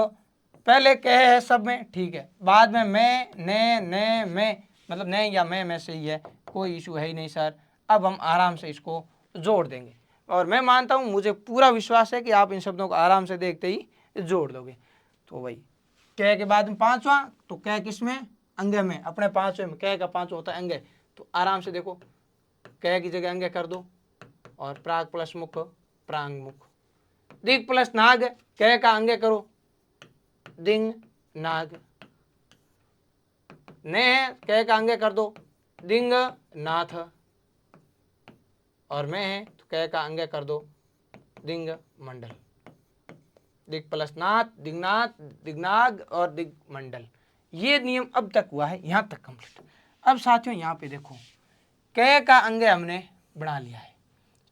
पहले कह है सब में, ठीक है, बाद में मैं, न, मैं, मतलब न या मैं में से ही है, कोई इशू है ही नहीं सर। अब हम आराम से इसको जोड़ देंगे, और मैं मानता हूं, मुझे पूरा विश्वास है कि आप इन शब्दों को आराम से देखते ही जोड़ दोगे। तो भाई कह के बाद में 5वां, तो कह किस में? अंग में, अपने 5वें में। कह का 5वां होता है अंग। तो आराम से देखो, कह की जगह अंग कर दो, और प्राग प्लस मुख प्रांग मुख। दिक् प्लस नाग, कह का अंग करो दिंग नाग। ने है, कह का अंग कर दो दिंग नाथ, और मैं है तो कह का अंग कर दो दिंग मंडल। दिग प्लस नाथ, दिग्नाथ, दिग्नाग और दिग्मंडल। ये नियम अब तक हुआ है, यहां तक कंप्लीट। अब साथियों यहाँ पे देखो, क का अंग हमने बना लिया है,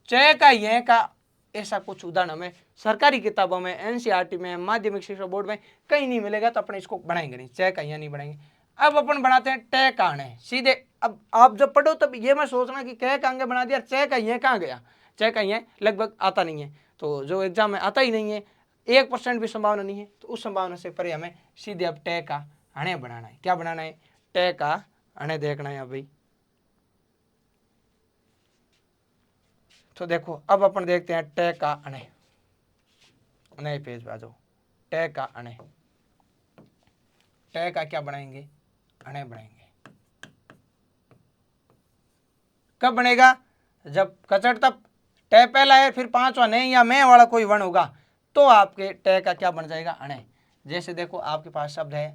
च का य का ऐसा कुछ उदाहरण हमें सरकारी किताबों में, एनसीईआरटी में, माध्यमिक शिक्षा बोर्ड में कहीं नहीं मिलेगा, तो अपने इसको बनाएंगे नहीं, च का य नहीं बनाएंगे। अब अपन बनाते हैं ट का अण सीधे। अब आप जब पढ़ो तब ये मैं सोचना कि क का अंग बना दिया, च का य कहाँ गया? च का य लगभग आता नहीं है, तो जो एग्जाम में आता ही नहीं है, 1% भी संभावना नहीं है, तो उस संभावना से परे हमें सीधे अब ट का अणे बनाना है। क्या बनाना है? ट का अणे देखना है भाई। तो देखो अब अपन देखते हैं ट का अणे, नए पेज पे आ जाओ। ट का अणे, ट का क्या बनाएंगे? अणे बनाएंगे। कब बनेगा? जब कचड़ तब ट पहला है, फिर 5वां नहीं या मैं वाला कोई वर्ण होगा, तो आपके ट का क्या बन जाएगा? अणे। जैसे देखो आपके पास शब्द है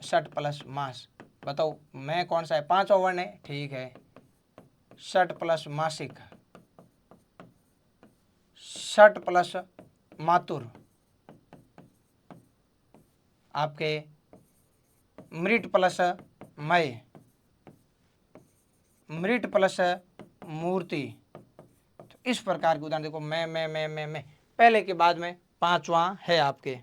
षट प्लस मास, बताओ मैं कौन सा है? 5वां वर्ण है, ठीक है। षट प्लस मासिक, षट प्लस मातुर, आपके मृट प्लस मय, मृट प्लस मूर्ति। तो इस प्रकार के उदाहरण देखो, मैं पहले के बाद में 5वां है आपके।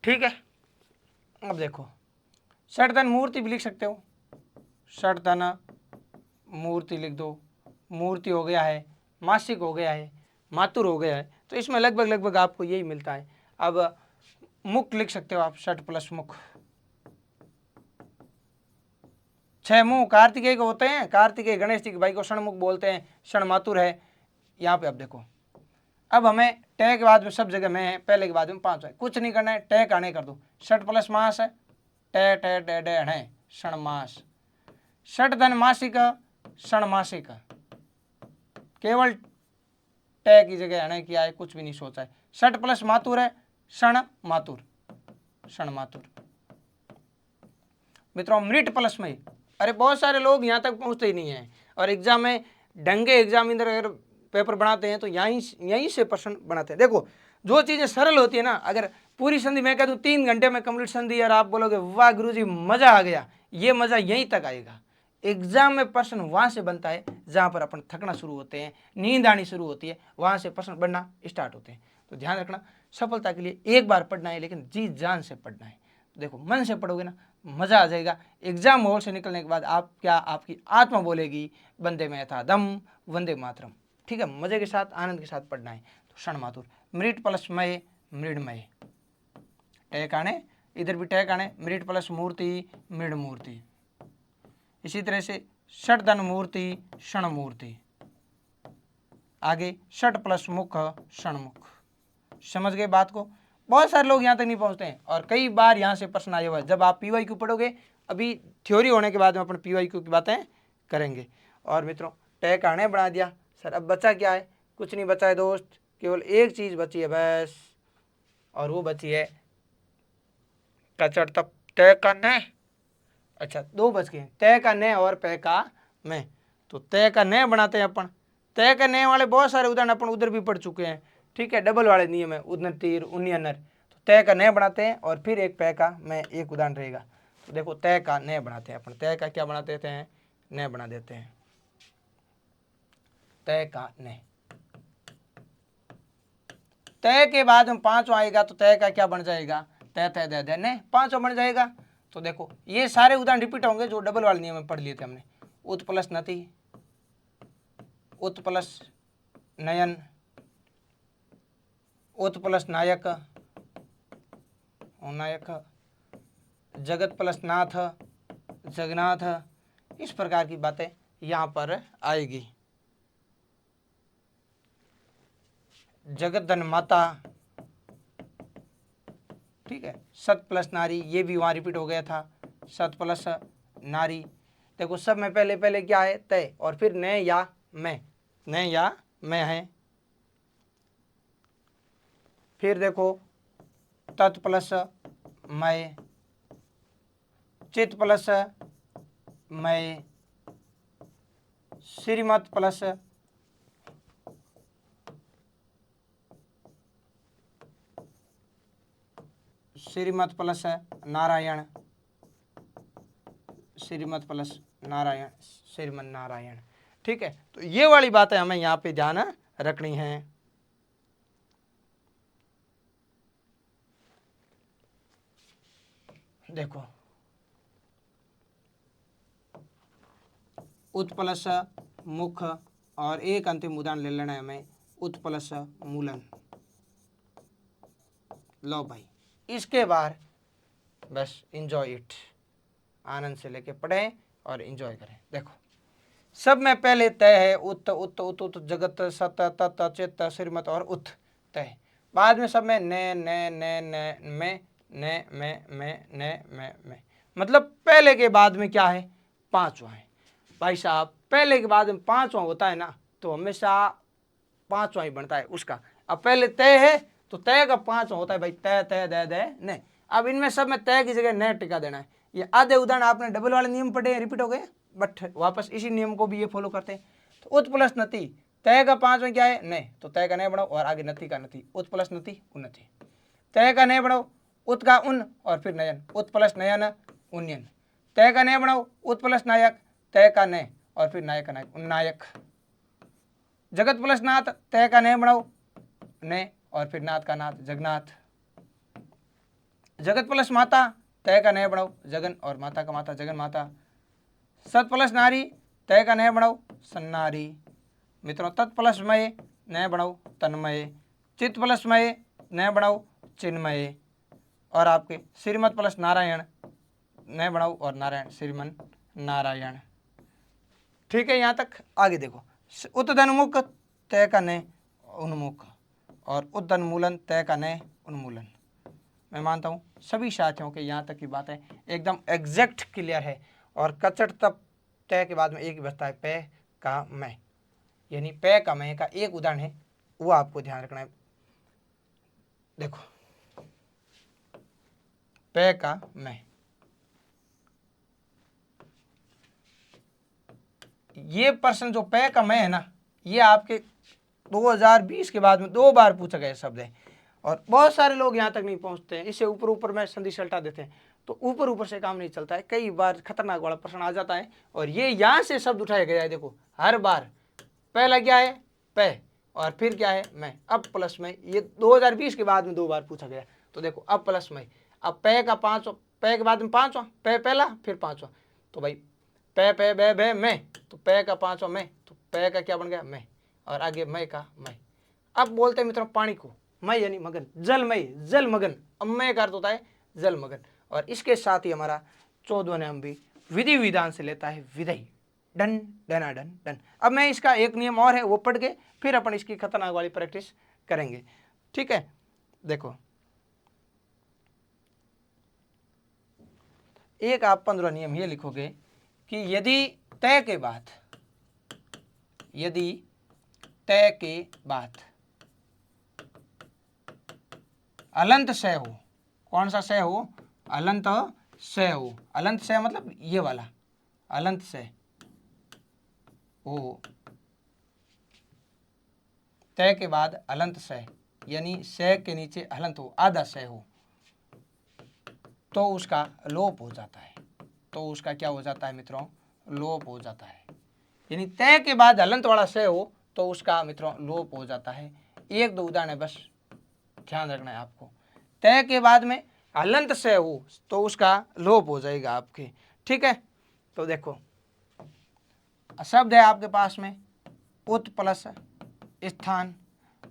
ठीक है। अब देखो षटधन मूर्ति भी लिख सकते हो, षटधन मूर्ति लिख दो, मूर्ति हो गया है, मासिक हो गया है, मातुर हो गया है, तो इसमें लगभग लगभग आपको यही मिलता है। अब मुख लिख सकते हो आप, षट प्लस मुख, 6 मुंह कार्तिकेय को होते हैं, कार्तिकेय गणेश जी के भाई को षणमुख बोलते हैं, षण मातुर है यहाँ पे। अब देखो अब हमें टे के बाद में सब जगह में है, पहले के बाद में 5 है, कुछ नहीं करना है, टे काने कर दो, षट प्लस मास है, टे टे टे डे है षण मास, षट धन मासिक षण मासिक, केवल टे की जगह हने किया है, कुछ भी नहीं सोचा है। षट प्लस मातुर है, षण मातुर, षण मातुर। मित्रों मृट प्लस में, अरे बहुत सारे लोग यहाँ तक पहुँचते ही नहीं है, और एग्जाम में ढंगे एग्जामिनर अगर पेपर बनाते हैं तो यहीं से प्रश्न बनाते हैं। देखो जो चीज़ें सरल होती है ना, अगर पूरी संधि मैं कह दूँ 3 घंटे में कंप्लीट संधि, और आप बोलोगे वाह गुरुजी मज़ा आ गया, ये मज़ा यहीं तक आएगा। एग्जाम में प्रश्न वहाँ से बनता है जहाँ पर अपन थकना शुरू होते हैं, नींद आनी शुरू होती है, वहाँ से प्रश्न बनना स्टार्ट होते हैं। तो ध्यान रखना, सफलता के लिए एक बार पढ़ना है, लेकिन जी जान से पढ़ना है। देखो मन से पढ़ोगे ना, मज़ा आ जाएगा। एग्जाम हॉल से निकलने के बाद आप क्या, आपकी आत्मा बोलेगी वंदे मातरम, वंदे मातरम। ठीक है, मज़े के साथ आनंद के साथ पढ़ना है। तो षण मातुर, मृट प्लस मय, मृडमय, टैकाने, इधर भी टैकाने, मृट प्लस मूर्ति, मृड मूर्ति। इसी तरह से षट धन मूर्ति, क्षण मूर्ति, आगे षट प्लस मुख, क्षण मुख। समझ गए बात को? बहुत सारे लोग यहाँ तक नहीं पहुँचते हैं, और कई बार यहाँ से प्रश्न आए हुआ है। जब आप PYQ पढ़ोगे, अभी थ्योरी होने के बाद में अपन PYQ की बातें करेंगे। और मित्रों टैग आने बना दिया सर, अब बचा क्या है? कुछ नहीं बचा है दोस्त, केवल एक चीज़ बची है बस, और वो बची है कचड़ तब तय का न। अच्छा 2 बच गए, तय का न और पे का मैं। तो तय का न बनाते हैं अपन। तय का न वाले बहुत सारे उदाहरण अपन उधर भी पढ़ चुके हैं। ठीक है, डबल वाले नियम है, उदन तीर उन्नी अनर। तो तय का न बनाते हैं, और फिर एक पे का मैं, एक उदाहरण रहेगा। तो देखो तय का न बनाते हैं अपन, तय का क्या बना देते हैं? न बना देते हैं, तय का न। तय के बाद में 5 आएगा, तो तय का क्या बन जाएगा? तय तय दे दे न, 5 बन जाएगा। तो देखो ये सारे उदाहरण रिपीट होंगे जो डबल वाले नियम में पढ़ लिए थे हमने। उत प्लस नति, उत प्लस नयन, उत प्लस नायक, नायक, जगत प्लस नाथ, जगन्नाथ। इस प्रकार की बातें यहाँ पर आएगी। जगत धन माता, ठीक है, सत प्लस नारी, ये भी वहाँ रिपीट हो गया था, सत प्लस नारी। देखो सब में पहले पहले क्या है? तय, और फिर न या मैं, न या मैं है। फिर देखो तत् प्लस मैं, चित प्लस मैं, श्रीमत प्लस श्रीमत प्लस नारायण, श्रीमत प्लस नारायण, श्रीमन नारायण। ठीक है, तो ये वाली बातें हमें यहाँ पे ध्यान रखनी है। देखो उत प्लस मुख, और एक अंतिम उदाहरण ले लेना है हमें, उत प्लस मूलन। लो भाई, इसके बाद बस इंजॉय इट, आनंद से लेके पढ़ें और इंजॉय करें। देखो सब में पहले तय है, उत उत उत उत, जगत सत तत चित श्रीमत और उत तय। बाद में सब में न में, न मैं। मतलब पहले के बाद में क्या है? 5वां है। भाई साहब पहले के बाद में 5वां होता है ना, तो हमेशा 5वां ही बनता है उसका। अब पहले तय है तो तय का 5वां होता है भाई, तय तय दे दे न। अब इनमें सब में तय की जगह न टिका देना है। ये आधे उदाहरण आपने डबल वाले नियम पढ़े, रिपीट हो गए, बट वापस इसी नियम को भी ये फॉलो करते हैं। तो उत प्लस नति, तय का 5वां क्या है? न, तो तय का न बढ़ाओ, और आगे नति का नति, उत प्लस नति उन्नति। तय का न बढ़ाओ, उत का उन, और फिर नयन, उत प्लस नयन उन्नयन। तय का न बढ़ाओ, उत प्लस नायक, तय का न, और फिर नायक का नायक, उन्नायक। जगत प्लस नाथ, तय का न बढ़ाओ, न, और फिर नाथ का नाथ, जगन्नाथ। जगत प्लस माता, तय का नया बनाओ जगन और माता का माता जगन माता। सत प्लस नारी, तय का नया बनाओ सन्नारी। मित्रों तत् प्लस मय, नया बनाओ तन्मय। चित प्लस मय, नया बनाओ चिन्मय। और आपके श्रीमत प्लस नारायण, नया बनाओ और नारायण श्रीमन नारायण। ठीक है, यहाँ तक आगे देखो। उत्तधनमुख, तय का नय उन्मुख और उद्दन्मूलन, तय का नय उन्मूलन। मैं मानता हूँ सभी साथियों के यहाँ तक की बातें एकदम एग्जैक्ट क्लियर है। और कचट तब तय के बाद में एक ही बचता है पे का मैं, यानी पे का मैं का एक उदाहरण है, वो आपको ध्यान रखना है। देखो पे का मैं, ये प्रश्न जो पे का मैं है ना, ये आपके 2020 के बाद में 2 बार पूछा गया शब्द है। और बहुत सारे लोग यहाँ तक नहीं पहुँचते हैं, इसे ऊपर ऊपर में संधि सल्टा देते हैं, तो ऊपर ऊपर से काम नहीं चलता है। कई बार खतरनाक वाला प्रश्न आ जाता है और ये यहाँ से शब्द उठाया गया है। देखो हर बार पहला क्या है पे और फिर क्या है मैं, अब प्लस में। ये 2020 के बाद में 2 बार पूछा गया। तो देखो अब प्लस में, अब पे का 5, पे के बाद में 5वां, पे पहला फिर 5वां, तो भाई पे पे बे बे मैं, तो पे का 5वां मैं, तो पे का क्या बन गया मैं, और आगे मैं का मैं। अब बोलते हैं मित्रों पानी को, मैं यानी मगन, जलमय जल मगन। अब मैं का अर्थ होता है जल मगन। और इसके साथ ही हमारा 14वां नियम भी विधि विधान से लेता है विधेय, डन डना डन डन। अब मैं इसका एक नियम और है वो पढ़ के फिर अपन इसकी खतरनाक वाली प्रैक्टिस करेंगे। ठीक है, देखो एक आप 15 नियम ये लिखोगे कि यदि तय के बाद, यदि तय के बाद अलंत से हो, कौन सा से हो, अलंत से हो। अलंत से मतलब ये वाला अलंत से हो, तय के बाद अलंत से यानी से के नीचे अलंत हो, आधा से हो, तो उसका लोप हो जाता है। तो उसका क्या हो जाता है मित्रों, लोप हो जाता है। यानी तय के बाद हलंत वाला से हो तो उसका मित्रों लोप हो जाता है। एक दो उदाहरण है बस ध्यान रखना है आपको। तय के बाद में हलंत से हो तो उसका लोप हो जाएगा आपके। ठीक है, तो देखो शब्द है आपके पास में उत प्लस स्थान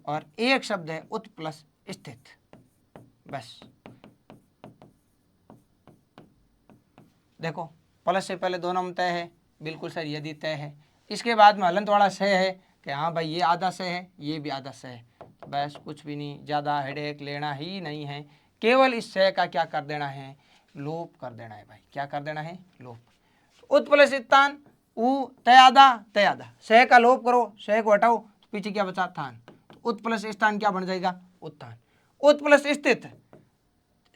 और एक शब्द है उत प्लस स्थित। बस देखो प्लस से पहले 2 नाम तय है, बिल्कुल सर यदि तय है। इसके बाद में हलंत वाला से है कि हाँ भाई ये आधा से है, ये भी आधा से है। बस कुछ भी नहीं, ज़्यादा हेडेक लेना ही नहीं है। केवल इस से का क्या कर देना है, लोप कर देना है भाई। क्या कर देना है, लोप। उत प्लस स्थान उ तय आधा, से का लोप करो, से को हटाओ तो पीछे क्या बचा थान। तो उत प्लस स्थान क्या बन जाएगा, उत्थान। उत प्लस स्थित,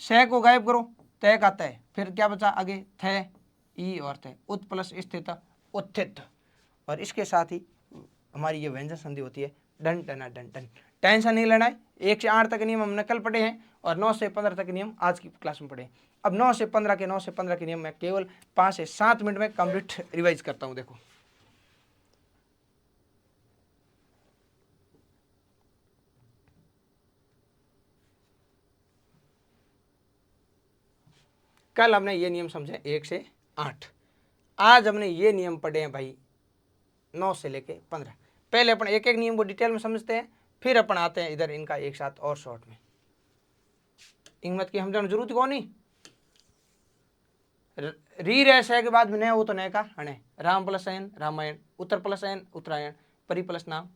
से को गायब करो, तय का तय, फिर क्या बचा आगे थे ई और थे। उत प्लस स्थित उत्थित। और इसके साथ ही हमारी ये व्यंजन संधि होती है डन डना डन डन। टेंशन नहीं लेना है। 1 से 8 तक नियम हमने कल पढ़े हैं और 9 से 15 तक नियम आज की क्लास में पढ़े। अब 9 से 15 के नियम मैं केवल 5 से 7 मिनट में कंप्लीट रिवाइज करता हूँ। देखो कल हमने ये नियम समझे 1 से 8, आज हमने ये नियम पढ़े हैं भाई 9 से लेके 15। पहले अपन एक एक नियम को डिटेल में समझते हैं, फिर अपन आते हैं इधर इनका एक साथ और शॉर्ट में। इंगमत की हम जरूरत को नहीं। री रह से के बाद में नया हो तो नए का हणे। राम प्लस अयन रामायण, उत्तर प्लस अयन उत्तरायण, परि प्लस नाम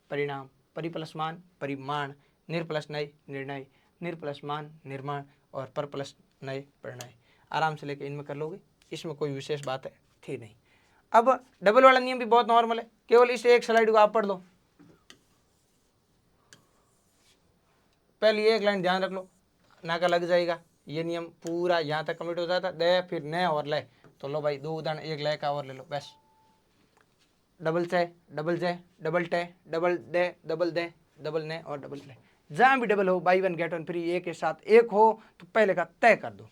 परिणाम, परि प्लस मान परिमाण, निर प्लस नय निर्णय, निर प्लस मान निर्माण और पर प्लस नय परिणय। आराम से लेके इनमें कर लोगे, इसमें कोई विशेष बात है थी नहीं। अब डबल वाला नियम भी बहुत नॉर्मल है, केवल इस एक स्लाइड को आप पढ़ लो। पहले एक लाइन ध्यान रख लो, नाका लग जाएगा। ये नियम पूरा यहाँ तक कम्प्लीट हो जाता दे, फिर न और ले। तो लो भाई 2 उदाहरण, एक ले का और ले लो बस। डबल से डबल जे डबल टे डबल दे डबल दे डबल ने और डबल ले। जहाँ भी डबल हो बाई 1 गेट 1 फ्री, एक के साथ एक हो तो पहले का तय कर दो।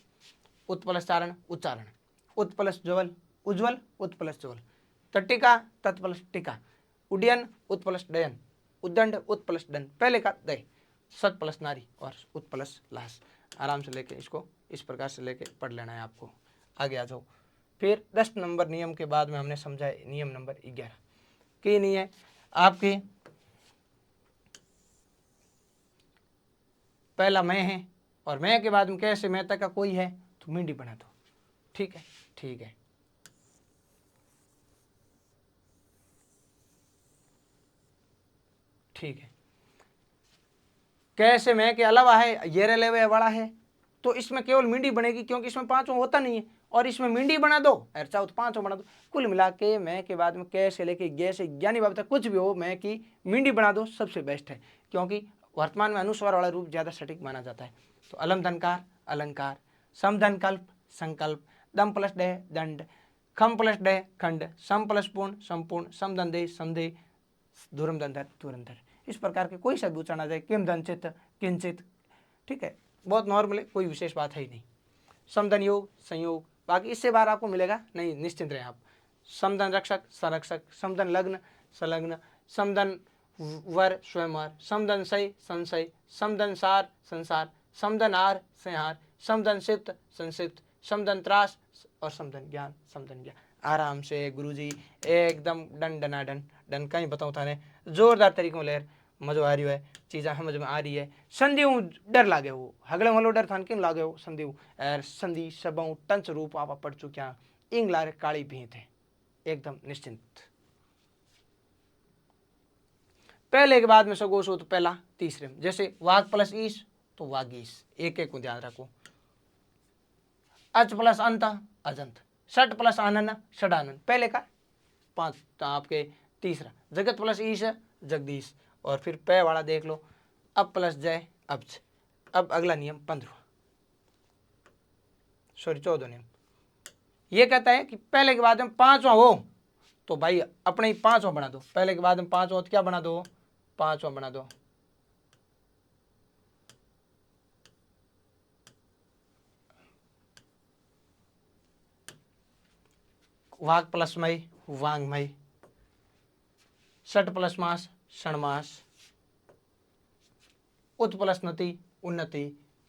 उत प्लस चारण उच्चारण, उत प्लस ज्वल उज्ज्वल, उत प्लस ज्वल। तट्टिका तत् प्लस टिका, उड्डयन उत प्लस डयन, उद्दंड उत प्लस दंड, पहले का दय। सत प्लस नारी और उत प्लस लास। आराम से लेके इसको इस प्रकार से लेके पढ़ लेना है आपको। आगे आ जाओ। फिर 10 नंबर नियम के बाद में हमने समझा है नियम नंबर 11 कि नहीं है आपके पहला मैं है और मैं के बाद में कैसे मैं तक का कोई है तो मींडी बना दो। ठीक है, ठीक है। ठीक है, कैसे मैं के अलावा है ये रेलवे वाला है तो इसमें केवल मींडी बनेगी क्योंकि इसमें पांचों होता नहीं है, और इसमें मींडी बना दो और चाहो तो पांचों बना दो। कुल मिला के मैं के बाद में कैसे लेके गे से ज्ञानी बाब तक कुछ भी हो मैं की मींडी बना दो सबसे बेस्ट है, क्योंकि वर्तमान में अनुस्वार वाला रूप ज्यादा सटीक माना जाता है। तो अलम धनकार अलंकार, समधन कल्प संकल्प, दम प्लस डे दंड, खम प्लस डे खंड, सम प्लस पूर्ण संपूर्ण, समधन दे समधे, धुरम धंधर धुरंधर। इस प्रकार के कोई शब्द उच्चारण आ जाए, किम धनचित किंचित। ठीक है, बहुत नॉर्मल है, कोई विशेष बात है ही नहीं। समधन योग संयोग, बाकी इससे बाहर आपको मिलेगा नहीं, निश्चिंत रहें आप। समधन रक्षक संरक्षक, समधन लग्न संलग्न, समधन वर स्वयंवर, समधन सय संशय, समधन सार संसार, समधन आर संहार, समधन सिप्त संसिप्त, समधन त्रास और समधन ज्ञान समधन ज्ञान। आराम से गुरुजी एकदम डन डनाडन डन कहीं बताऊँ थाने जोरदार तरीकों लेर मजो आ रही है, चीज़ा समझ में आ रही है। संधि डर लागे हो हगले वालो डर थान किम लागे हो संधि एर संधि सबों टंच रूप आप पढ़ चुक्या इंग लारे काली भी थे एकदम निश्चिंत। पहले के बाद में सगोश हो तो पहला तीसरे में, जैसे वाघ प्लस ईश तो वागीश, एक एक को ध्यान रखो। अच प्लस अंत अजंत, षट प्लस आनंद षडानंद, पहले का 5 तो आपके तीसरा। जगत प्लस ईश जगदीश, और फिर पै वाला देख लो अब प्लस जय अब्ज। अब अगला नियम 15 सॉरी 14 नियम ये कहता है कि पहले के बाद में 5वां हो तो भाई अपने ही 5वां बना दो। पहले के बाद में 5वां तो क्या बना दो 5वां बना दो। वाघ प्लस मई वांगमय, षट प्लस मास षणमास, उत प्लस नति उन्नति,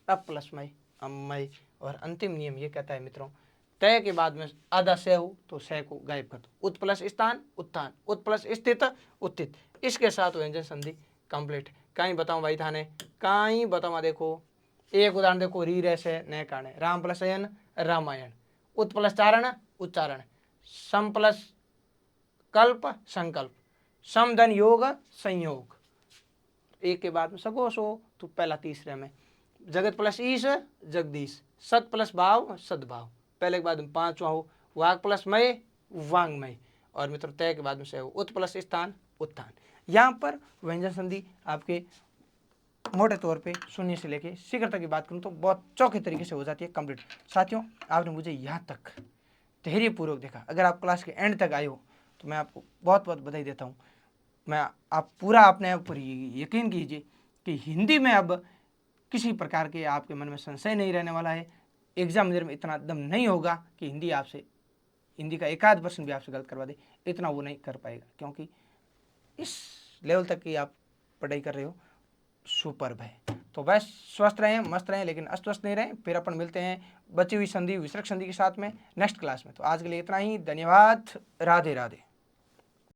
अप प्लस मई अमय। और अंतिम नियम ये कहता है मित्रों तय के बाद में आधा से हो तो सह को गायब कर दो। उत प्लस स्थान उत्थान, उत प्लस स्थित उत्थित, इसके साथ व्यंजन संधि कंप्लीट। कहीं बताऊं भाई थाने कहीं बताऊं, देखो एक उदाहरण देखो री रे से न काने, राम प्लस अयन रामायण, उत प्लस चारण उच्चारण, सम प्लस कल्प संकल्प, समधन योग संयोग। एक के बाद में सगोश हो तो पहला तीसरे में, जगत प्लस ईश जगदीश, सत प्लस भाव सद्भाव, पहले के बाद में 5वां हो वाग प्लस मय वांगमय, और मित्र तय के बाद में से हो उत प्लस स्थान उत्थान। यहाँ पर व्यंजन संधि आपके मोटे तौर पे शून्य से लेके शीघ्र तक की बात करूँ तो बहुत चौके तरीके से हो जाती है कंप्लीट। साथियों आपने मुझे यहाँ तक धैर्यपूर्वक देखा, अगर आप क्लास के एंड तक आए हो तो मैं आपको बहुत बहुत बधाई देता हूँ। मैं आप पूरा अपने ऊपर यकीन कीजिए कि हिंदी में अब किसी प्रकार के आपके मन में संशय नहीं रहने वाला है। एग्जाम में इतना दम नहीं होगा कि हिंदी का 1-8% भी आपसे गलत करवा दे, इतना वो नहीं कर पाएगा, क्योंकि इस लेवल तक की आप पढ़ाई कर रहे हो, सुपर्ब है। तो बस स्वस्थ रहें मस्त रहें लेकिन अस्वस्थ नहीं रहें। फिर अपन मिलते हैं बची हुई संधि विसर्ग संधि के साथ में नेक्स्ट क्लास में। तो आज के लिए इतना ही, धन्यवाद, राधे राधे।